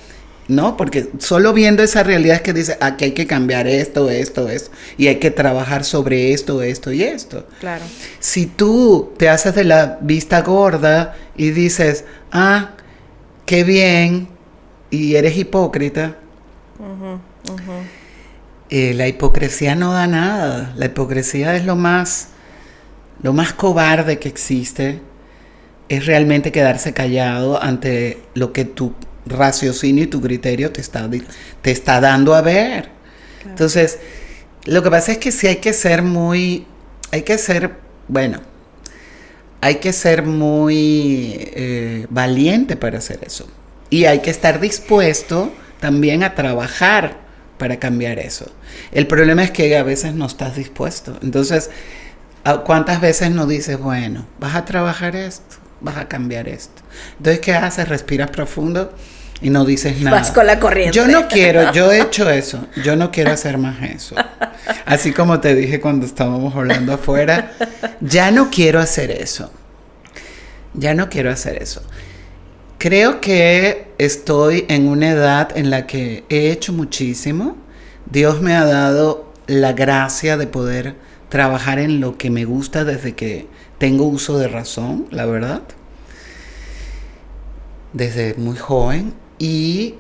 ¿no? Porque solo viendo esa realidad es que dice, aquí hay que cambiar esto, y hay que trabajar sobre esto y esto. Claro. Si tú te haces de la vista gorda y dices, qué bien, y eres hipócrita, la hipocresía no da nada. La hipocresía es lo más cobarde que existe. Es realmente quedarse callado ante lo que tu raciocinio y tu criterio te está dando a ver. Claro. Entonces, lo que pasa es que sí hay que ser muy valiente para hacer eso. Y hay que estar dispuesto también a trabajar para cambiar eso. El problema es que a veces no estás dispuesto. Entonces, ¿cuántas veces no dices, bueno, vas a trabajar esto, vas a cambiar esto? Entonces, ¿qué haces? Respiras profundo y no dices nada. Vas con la corriente. Yo he hecho eso. Yo no quiero hacer más eso. Así como te dije cuando estábamos hablando afuera, ya no quiero hacer eso. Creo que estoy en una edad en la que he hecho muchísimo. Dios me ha dado la gracia de poder trabajar en lo que me gusta desde que tengo uso de razón, la verdad. Desde muy joven. Y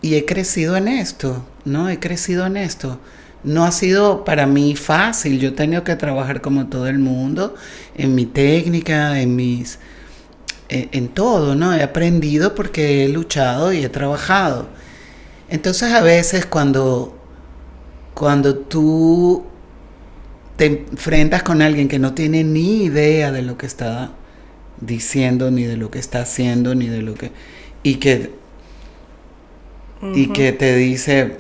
he crecido en esto, ¿no? No ha sido para mí fácil. Yo he tenido que trabajar como todo el mundo, en mi técnica, en todo, ¿no? He aprendido porque he luchado y he trabajado. Entonces a veces cuando tú te enfrentas con alguien que no tiene ni idea de lo que está diciendo, ni de lo que está haciendo, ni de lo que... y que te dice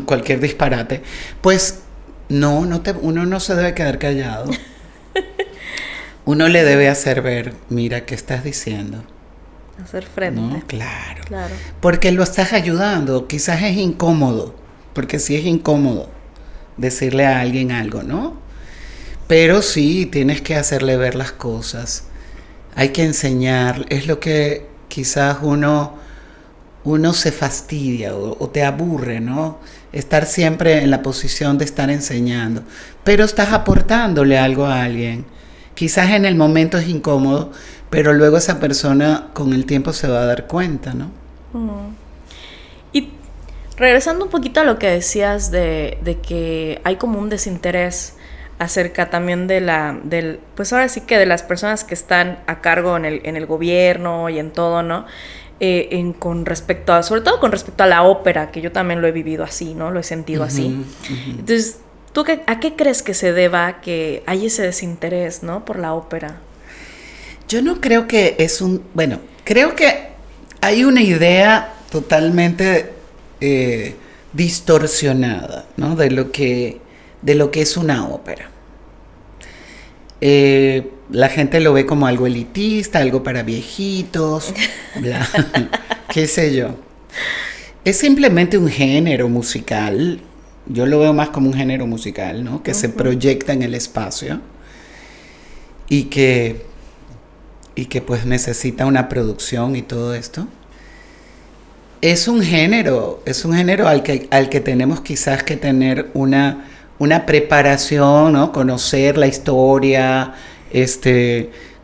cualquier disparate, pues uno no se debe quedar callado. Uno le debe hacer ver, mira, ¿qué estás diciendo? Hacer frente. ¿No? Claro. Porque lo estás ayudando. Quizás es incómodo, porque sí es incómodo. decirle a alguien algo, ¿no? Pero sí, tienes que hacerle ver las cosas. Hay que enseñar. Es lo que quizás uno se fastidia o te aburre, ¿no? Estar siempre en la posición de estar enseñando. Pero estás aportándole algo a alguien. Quizás en el momento es incómodo, pero luego esa persona con el tiempo se va a dar cuenta, ¿no? Y regresando un poquito a lo que decías de que hay como un desinterés acerca también pues ahora sí que de las personas que están a cargo en el gobierno y en todo, ¿no? Con respecto sobre todo con respecto a la ópera, que yo también lo he vivido así, ¿no? Lo he sentido así. Entonces, ¿tú a qué crees que se deba que hay ese desinterés, ¿no? Por la ópera. Yo no creo que creo que hay una idea totalmente distorsionada, ¿no? de lo que es una ópera. La gente lo ve como algo elitista, algo para viejitos, bla, qué sé yo. Es simplemente un género musical. Yo lo veo más como un género musical, ¿no? Que se proyecta en el espacio y que pues necesita una producción y todo esto. Es un género al que tenemos quizás que tener una preparación, ¿no? Conocer la historia,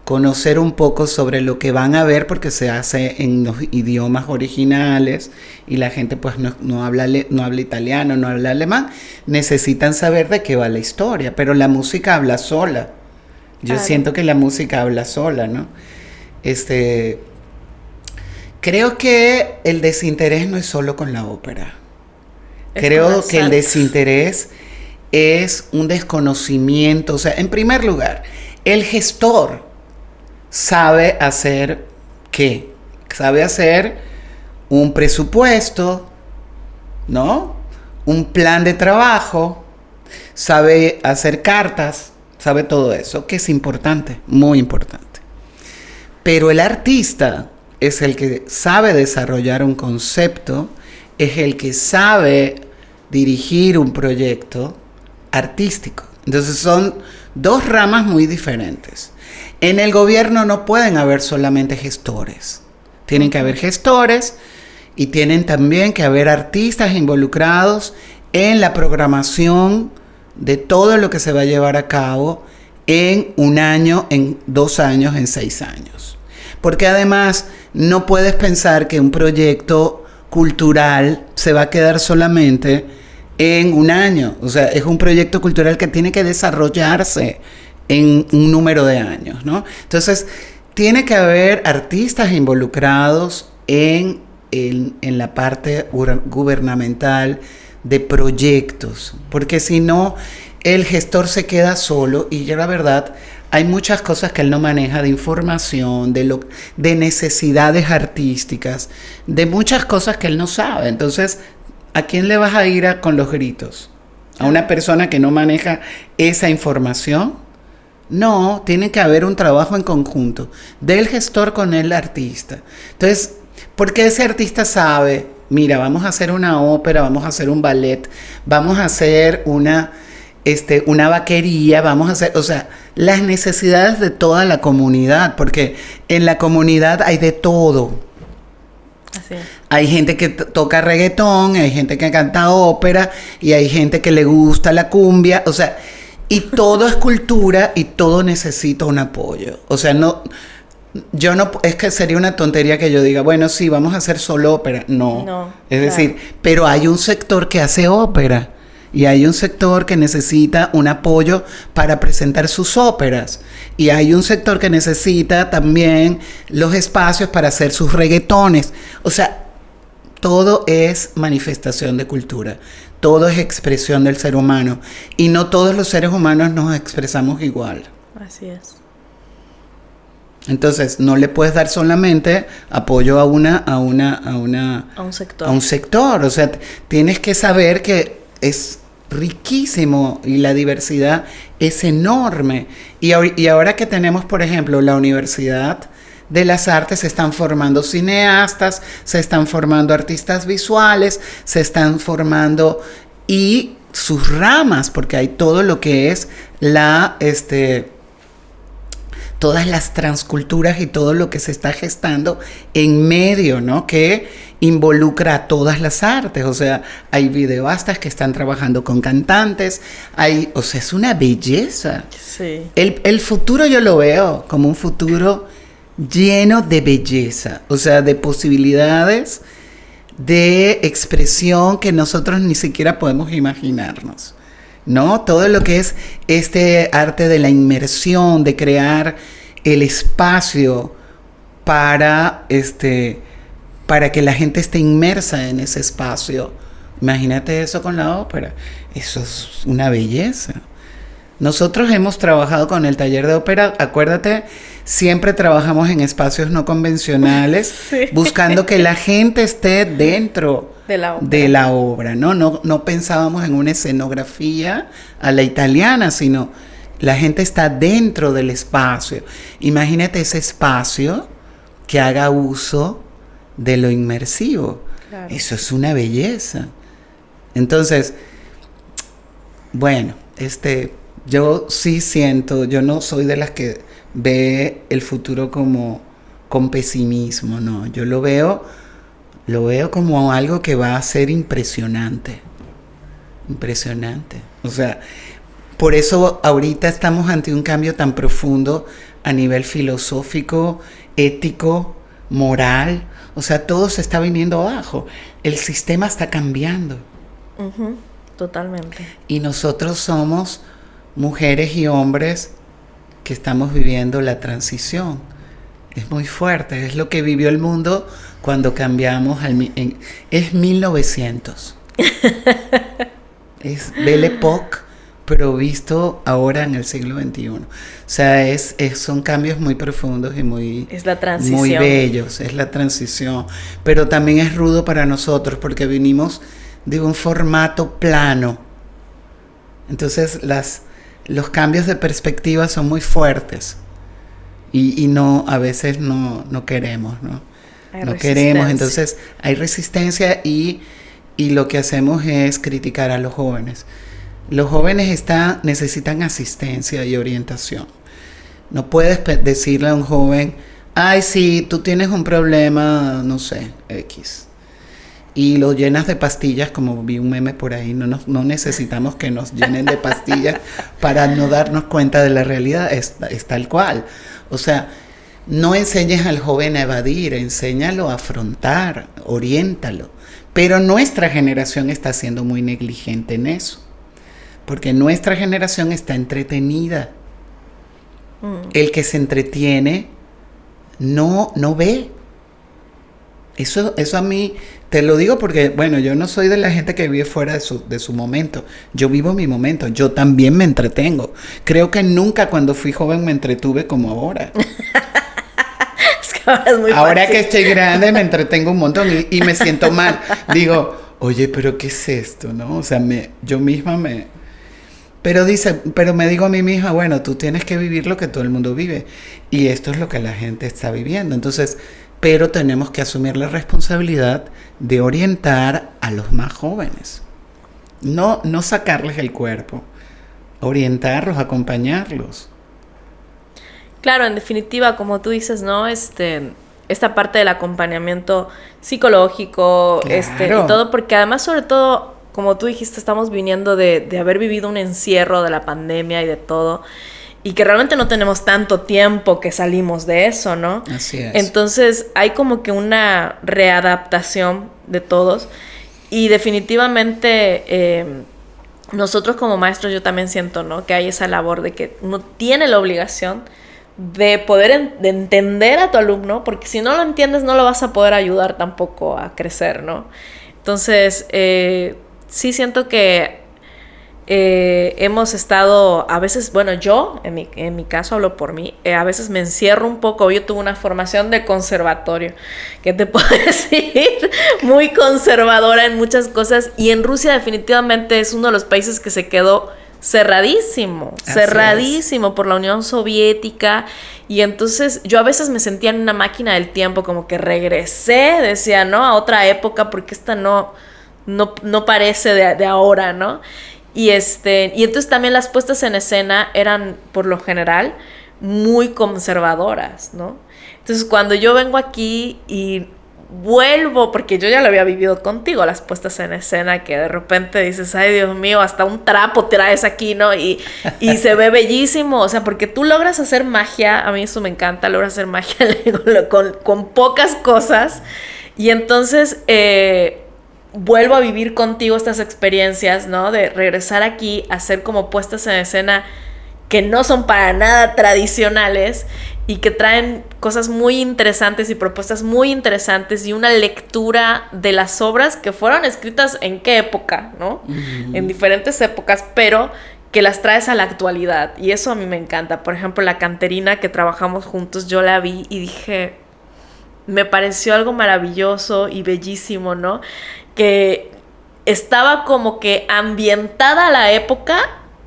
conocer un poco sobre lo que van a ver, porque se hace en los idiomas originales y la gente pues no habla italiano, no habla alemán. Necesitan saber de qué va la historia, pero la música habla sola. Yo siento que la música habla sola, ¿no? Creo que el desinterés no es solo con la ópera. Creo que el desinterés es un desconocimiento. O sea, en primer lugar, el gestor sabe hacer ¿qué? Sabe hacer un presupuesto, ¿no? Un plan de trabajo, sabe hacer cartas, sabe todo eso, que es importante, muy importante. Pero el artista es el que sabe desarrollar un concepto, es el que sabe dirigir un proyecto artístico. Entonces son dos ramas muy diferentes. En el gobierno no pueden haber solamente gestores. Tienen que haber gestores y tienen también que haber artistas involucrados en la programación de todo lo que se va a llevar a cabo en 1 año, en 2 años, en 6 años. Porque además no puedes pensar que un proyecto cultural se va a quedar solamente en 1 año. O sea, es un proyecto cultural que tiene que desarrollarse en un número de años, ¿no? Entonces, tiene que haber artistas involucrados en la parte gubernamental de proyectos, porque si no, el gestor se queda solo y ya la verdad, hay muchas cosas que él no maneja de información, de necesidades artísticas, de muchas cosas que él no sabe. Entonces, ¿a quién le vas a ir con los gritos? ¿A una persona que no maneja esa información? No, tiene que haber un trabajo en conjunto del gestor con el artista. Entonces, porque ese artista sabe, mira, vamos a hacer una ópera, vamos a hacer un ballet, vamos a hacer una vaquería, vamos a hacer, o sea, las necesidades de toda la comunidad, porque en la comunidad hay de todo. Así es. Hay gente que toca reggaetón, hay gente que canta ópera y hay gente que le gusta la cumbia, o sea, y todo es cultura y todo necesita un apoyo. O sea, es que sería una tontería que yo diga, bueno, sí, vamos a hacer solo ópera. No. Es decir, pero hay un sector que hace ópera y hay un sector que necesita un apoyo para presentar sus óperas y hay un sector que necesita también los espacios para hacer sus reggaetones. O sea, todo es manifestación de cultura, todo es expresión del ser humano y no todos los seres humanos nos expresamos igual. Así es. Entonces, no le puedes dar solamente apoyo a un sector. O sea, tienes que saber que es riquísimo y la diversidad es enorme. Y ahora que tenemos, por ejemplo, la Universidad de las Artes, se están formando cineastas, se están formando artistas visuales, se están formando y sus ramas, porque hay todo lo que es todas las transculturas y todo lo que se está gestando en medio, ¿no? Que involucra a todas las artes. O sea, hay videoastas que están trabajando con cantantes, o sea, es una belleza. Sí. El futuro yo lo veo como un futuro lleno de belleza, o sea, de posibilidades de expresión que nosotros ni siquiera podemos imaginarnos, ¿no? Todo lo que es este arte de la inmersión, de crear el espacio para que la gente esté inmersa en ese espacio. Imagínate eso con la ópera. Eso es una belleza. Nosotros hemos trabajado con el taller de ópera, acuérdate, siempre trabajamos en espacios no convencionales, sí, buscando que la gente esté dentro de la obra, ¿no? No pensábamos en una escenografía a la italiana, sino la gente está dentro del espacio. Imagínate ese espacio que haga uso de lo inmersivo. Claro. Eso es una belleza. Entonces, bueno, yo sí siento, yo no soy de las que ve el futuro como con pesimismo, no. Yo lo veo como algo que va a ser impresionante. Impresionante. O sea, por eso ahorita estamos ante un cambio tan profundo a nivel filosófico, ético, moral. O sea, todo se está viniendo abajo. El sistema está cambiando. Uh-huh. Totalmente. Y nosotros somos mujeres y hombres que estamos viviendo la transición. Es muy fuerte, es lo que vivió el mundo cuando cambiamos es 1900. Es Belle Époque, pero visto ahora en el siglo XXI. O sea, son cambios muy profundos y muy bellos, es la transición. Pero también es rudo para nosotros porque venimos de un formato plano. Entonces los cambios de perspectiva son muy fuertes y a veces no queremos, ¿no? No queremos, entonces hay resistencia y lo que hacemos es criticar a los jóvenes. Los jóvenes necesitan asistencia y orientación. No puedes decirle a un joven, ay, sí, tú tienes un problema, no sé, X. Y lo llenas de pastillas, como vi un meme por ahí. No necesitamos que nos llenen de pastillas para no darnos cuenta de la realidad. Es tal cual. O sea, no enseñes al joven a evadir, enséñalo a afrontar, oriéntalo. Pero nuestra generación está siendo muy negligente en eso. Porque nuestra generación está entretenida. El que se entretiene no ve. Eso a mí, te lo digo porque, bueno, yo no soy de la gente que vive fuera de su momento. Yo vivo mi momento. Yo también me entretengo. Creo que nunca cuando fui joven me entretuve como ahora. Es que ahora es muy ahora fácil. Que estoy grande me entretengo un montón y me siento mal. Digo, oye, pero ¿qué es esto? ¿No? O sea, yo misma pero me digo a mí misma, bueno, tú tienes que vivir lo que todo el mundo vive. Y esto es lo que la gente está viviendo. Entonces, pero tenemos que asumir la responsabilidad de orientar a los más jóvenes. No sacarles el cuerpo, orientarlos, acompañarlos. Claro, en definitiva, como tú dices, ¿no? Esta parte del acompañamiento psicológico, claro. Y todo, porque además, sobre todo, como tú dijiste, estamos viniendo de haber vivido un encierro de la pandemia y de todo. Y que realmente no tenemos tanto tiempo que salimos de eso, ¿no? Así es. Entonces hay como que una readaptación de todos. Y definitivamente nosotros como maestros yo también siento, ¿no? Que hay esa labor de que uno tiene la obligación de poder de entender a tu alumno, porque si no lo entiendes no lo vas a poder ayudar tampoco a crecer, ¿no? Entonces sí siento que hemos estado, a veces, bueno, yo, en mi caso hablo por mí, a veces me encierro un poco. Yo tuve una formación de conservatorio, que te puedo decir, muy conservadora en muchas cosas, y en Rusia definitivamente es uno de los países que se quedó cerradísimo por la Unión Soviética, y entonces yo a veces me sentía en una máquina del tiempo, como que regresé, decía, ¿no? A otra época, porque esta no parece de ahora, ¿no? Y entonces también las puestas en escena eran, por lo general, muy conservadoras, ¿no? Entonces cuando yo vengo aquí y vuelvo, porque yo ya lo había vivido contigo, las puestas en escena, que de repente dices, ay Dios mío, hasta un trapo traes aquí, ¿no? Y se ve bellísimo, o sea, porque tú logras hacer magia, a mí eso me encanta, logras hacer magia con pocas cosas, y entonces vuelvo a vivir contigo estas experiencias, ¿no? De regresar aquí, hacer como puestas en escena que no son para nada tradicionales y que traen cosas muy interesantes y propuestas muy interesantes y una lectura de las obras que fueron escritas en qué época, ¿no? Uh-huh. En diferentes épocas, pero que las traes a la actualidad. Y eso a mí me encanta. Por ejemplo, La Canterina, que trabajamos juntos, yo la vi y dije, me pareció algo maravilloso y bellísimo, ¿no? Que estaba como que ambientada a la época,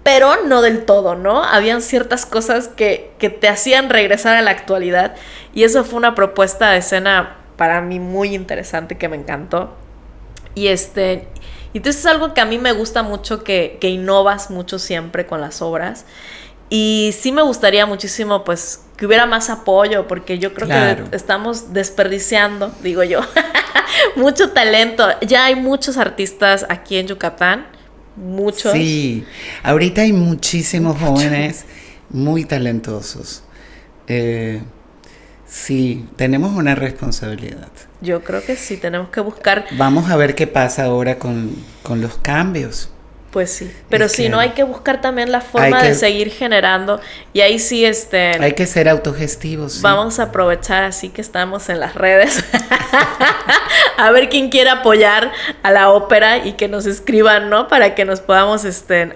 pero no del todo, ¿no? Habían ciertas cosas que te hacían regresar a la actualidad, y eso fue una propuesta de escena para mí muy interesante que me encantó. Y entonces es algo que a mí me gusta mucho, que innovas mucho siempre con las obras, y sí me gustaría muchísimo pues que hubiera más apoyo, porque yo creo que estamos desperdiciando, digo yo, mucho talento. Ya hay muchos artistas aquí en Yucatán, muchos. Sí, ahorita hay muchísimos jóvenes muy talentosos. Sí, tenemos una responsabilidad. Yo creo que sí, tenemos que buscar. Vamos a ver qué pasa ahora con los cambios. Pues sí, pero si no, hay que buscar también la forma de seguir generando, y ahí sí hay que ser autogestivos. Sí. Vamos a aprovechar así que estamos en las redes a ver quién quiere apoyar a la ópera y que nos escriban, ¿no? Para que nos podamos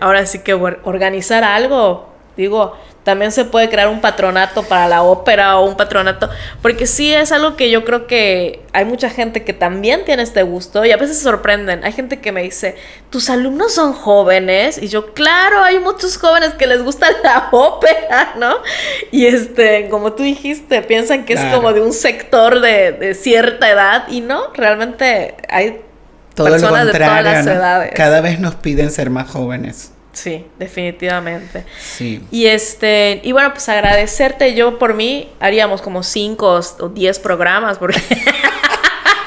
ahora sí que organizar algo. Digo, también se puede crear un patronato para la ópera, o un patronato, porque sí es algo que yo creo que hay mucha gente que también tiene este gusto, y a veces se sorprenden. Hay gente que me dice, ¿tus alumnos son jóvenes? Y yo, claro, hay muchos jóvenes que les gusta la ópera, ¿no? Y como tú dijiste, piensan que es como de un sector de cierta edad, y no, realmente hay todo personas de todas las edades. Cada vez nos piden ser más jóvenes. Sí, definitivamente. Sí. Y bueno, pues agradecerte. Yo por mí haríamos como 5 o 10 programas, porque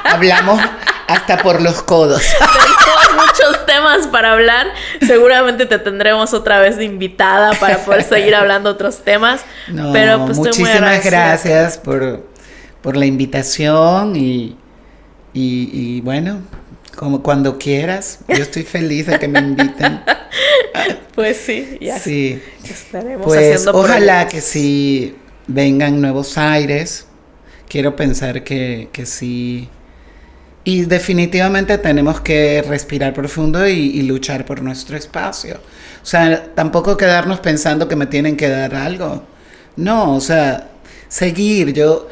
hablamos hasta por los codos. Tenemos muchos temas para hablar. Seguramente te tendremos otra vez de invitada para poder seguir hablando otros temas. No, pero pues muchísimas gracias por la invitación y bueno, como cuando quieras, yo estoy feliz de que me inviten. Pues sí, ya sí. Estaremos pues haciendo ojalá que sí vengan nuevos aires. Quiero pensar que sí. Y definitivamente tenemos que respirar profundo y luchar por nuestro espacio. O sea, tampoco quedarnos pensando que me tienen que dar algo. No, o sea, seguir. Yo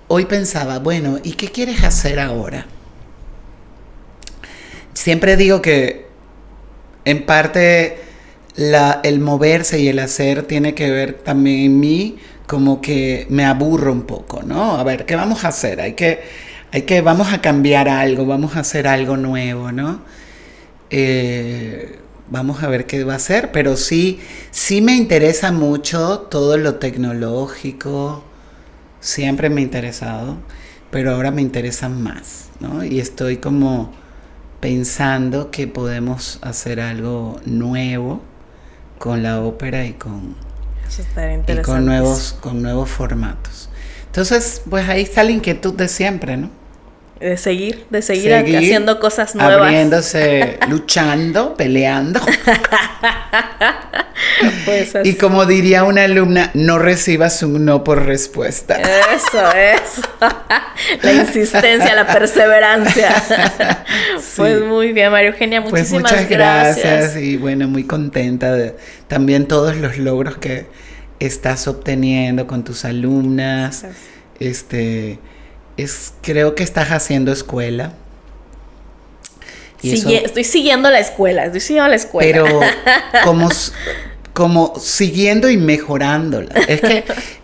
hoy pensaba, bueno, ¿y qué quieres hacer ahora? Siempre digo que en parte el moverse y el hacer tiene que ver también en mí, como que me aburro un poco, ¿no? A ver, ¿qué vamos a hacer? Vamos a cambiar algo, vamos a hacer algo nuevo, ¿no? Vamos a ver qué va a ser, pero sí me interesa mucho todo lo tecnológico, siempre me ha interesado, pero ahora me interesa más, ¿no? Y estoy como pensando que podemos hacer algo nuevo con la ópera y con nuevos formatos. Entonces, pues ahí está la inquietud de siempre, ¿no? De seguir haciendo cosas nuevas. Abriéndose, luchando, peleando. Pues y como diría una alumna, no recibas un no por respuesta. Eso es. La insistencia, la perseverancia. Sí. Pues muy bien, María Eugenia, muchísimas muchas gracias. Y bueno, muy contenta de también todos los logros que estás obteniendo con tus alumnas. Creo que estás haciendo escuela. Estoy siguiendo la escuela. Pero como siguiendo y mejorándola.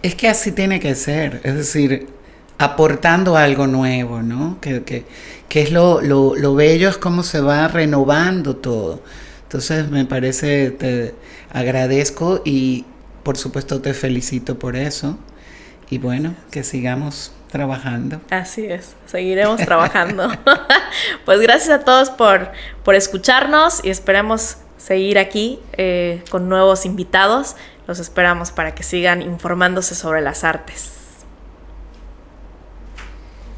Es que así tiene que ser. Es decir, aportando algo nuevo, ¿no? Que es lo bello, es cómo se va renovando todo. Entonces me parece, te agradezco y por supuesto te felicito por eso. Y bueno, que sigamos trabajando. Así es, seguiremos trabajando. Pues gracias a todos por escucharnos y esperemos seguir aquí con nuevos invitados. Los esperamos para que sigan informándose sobre las artes.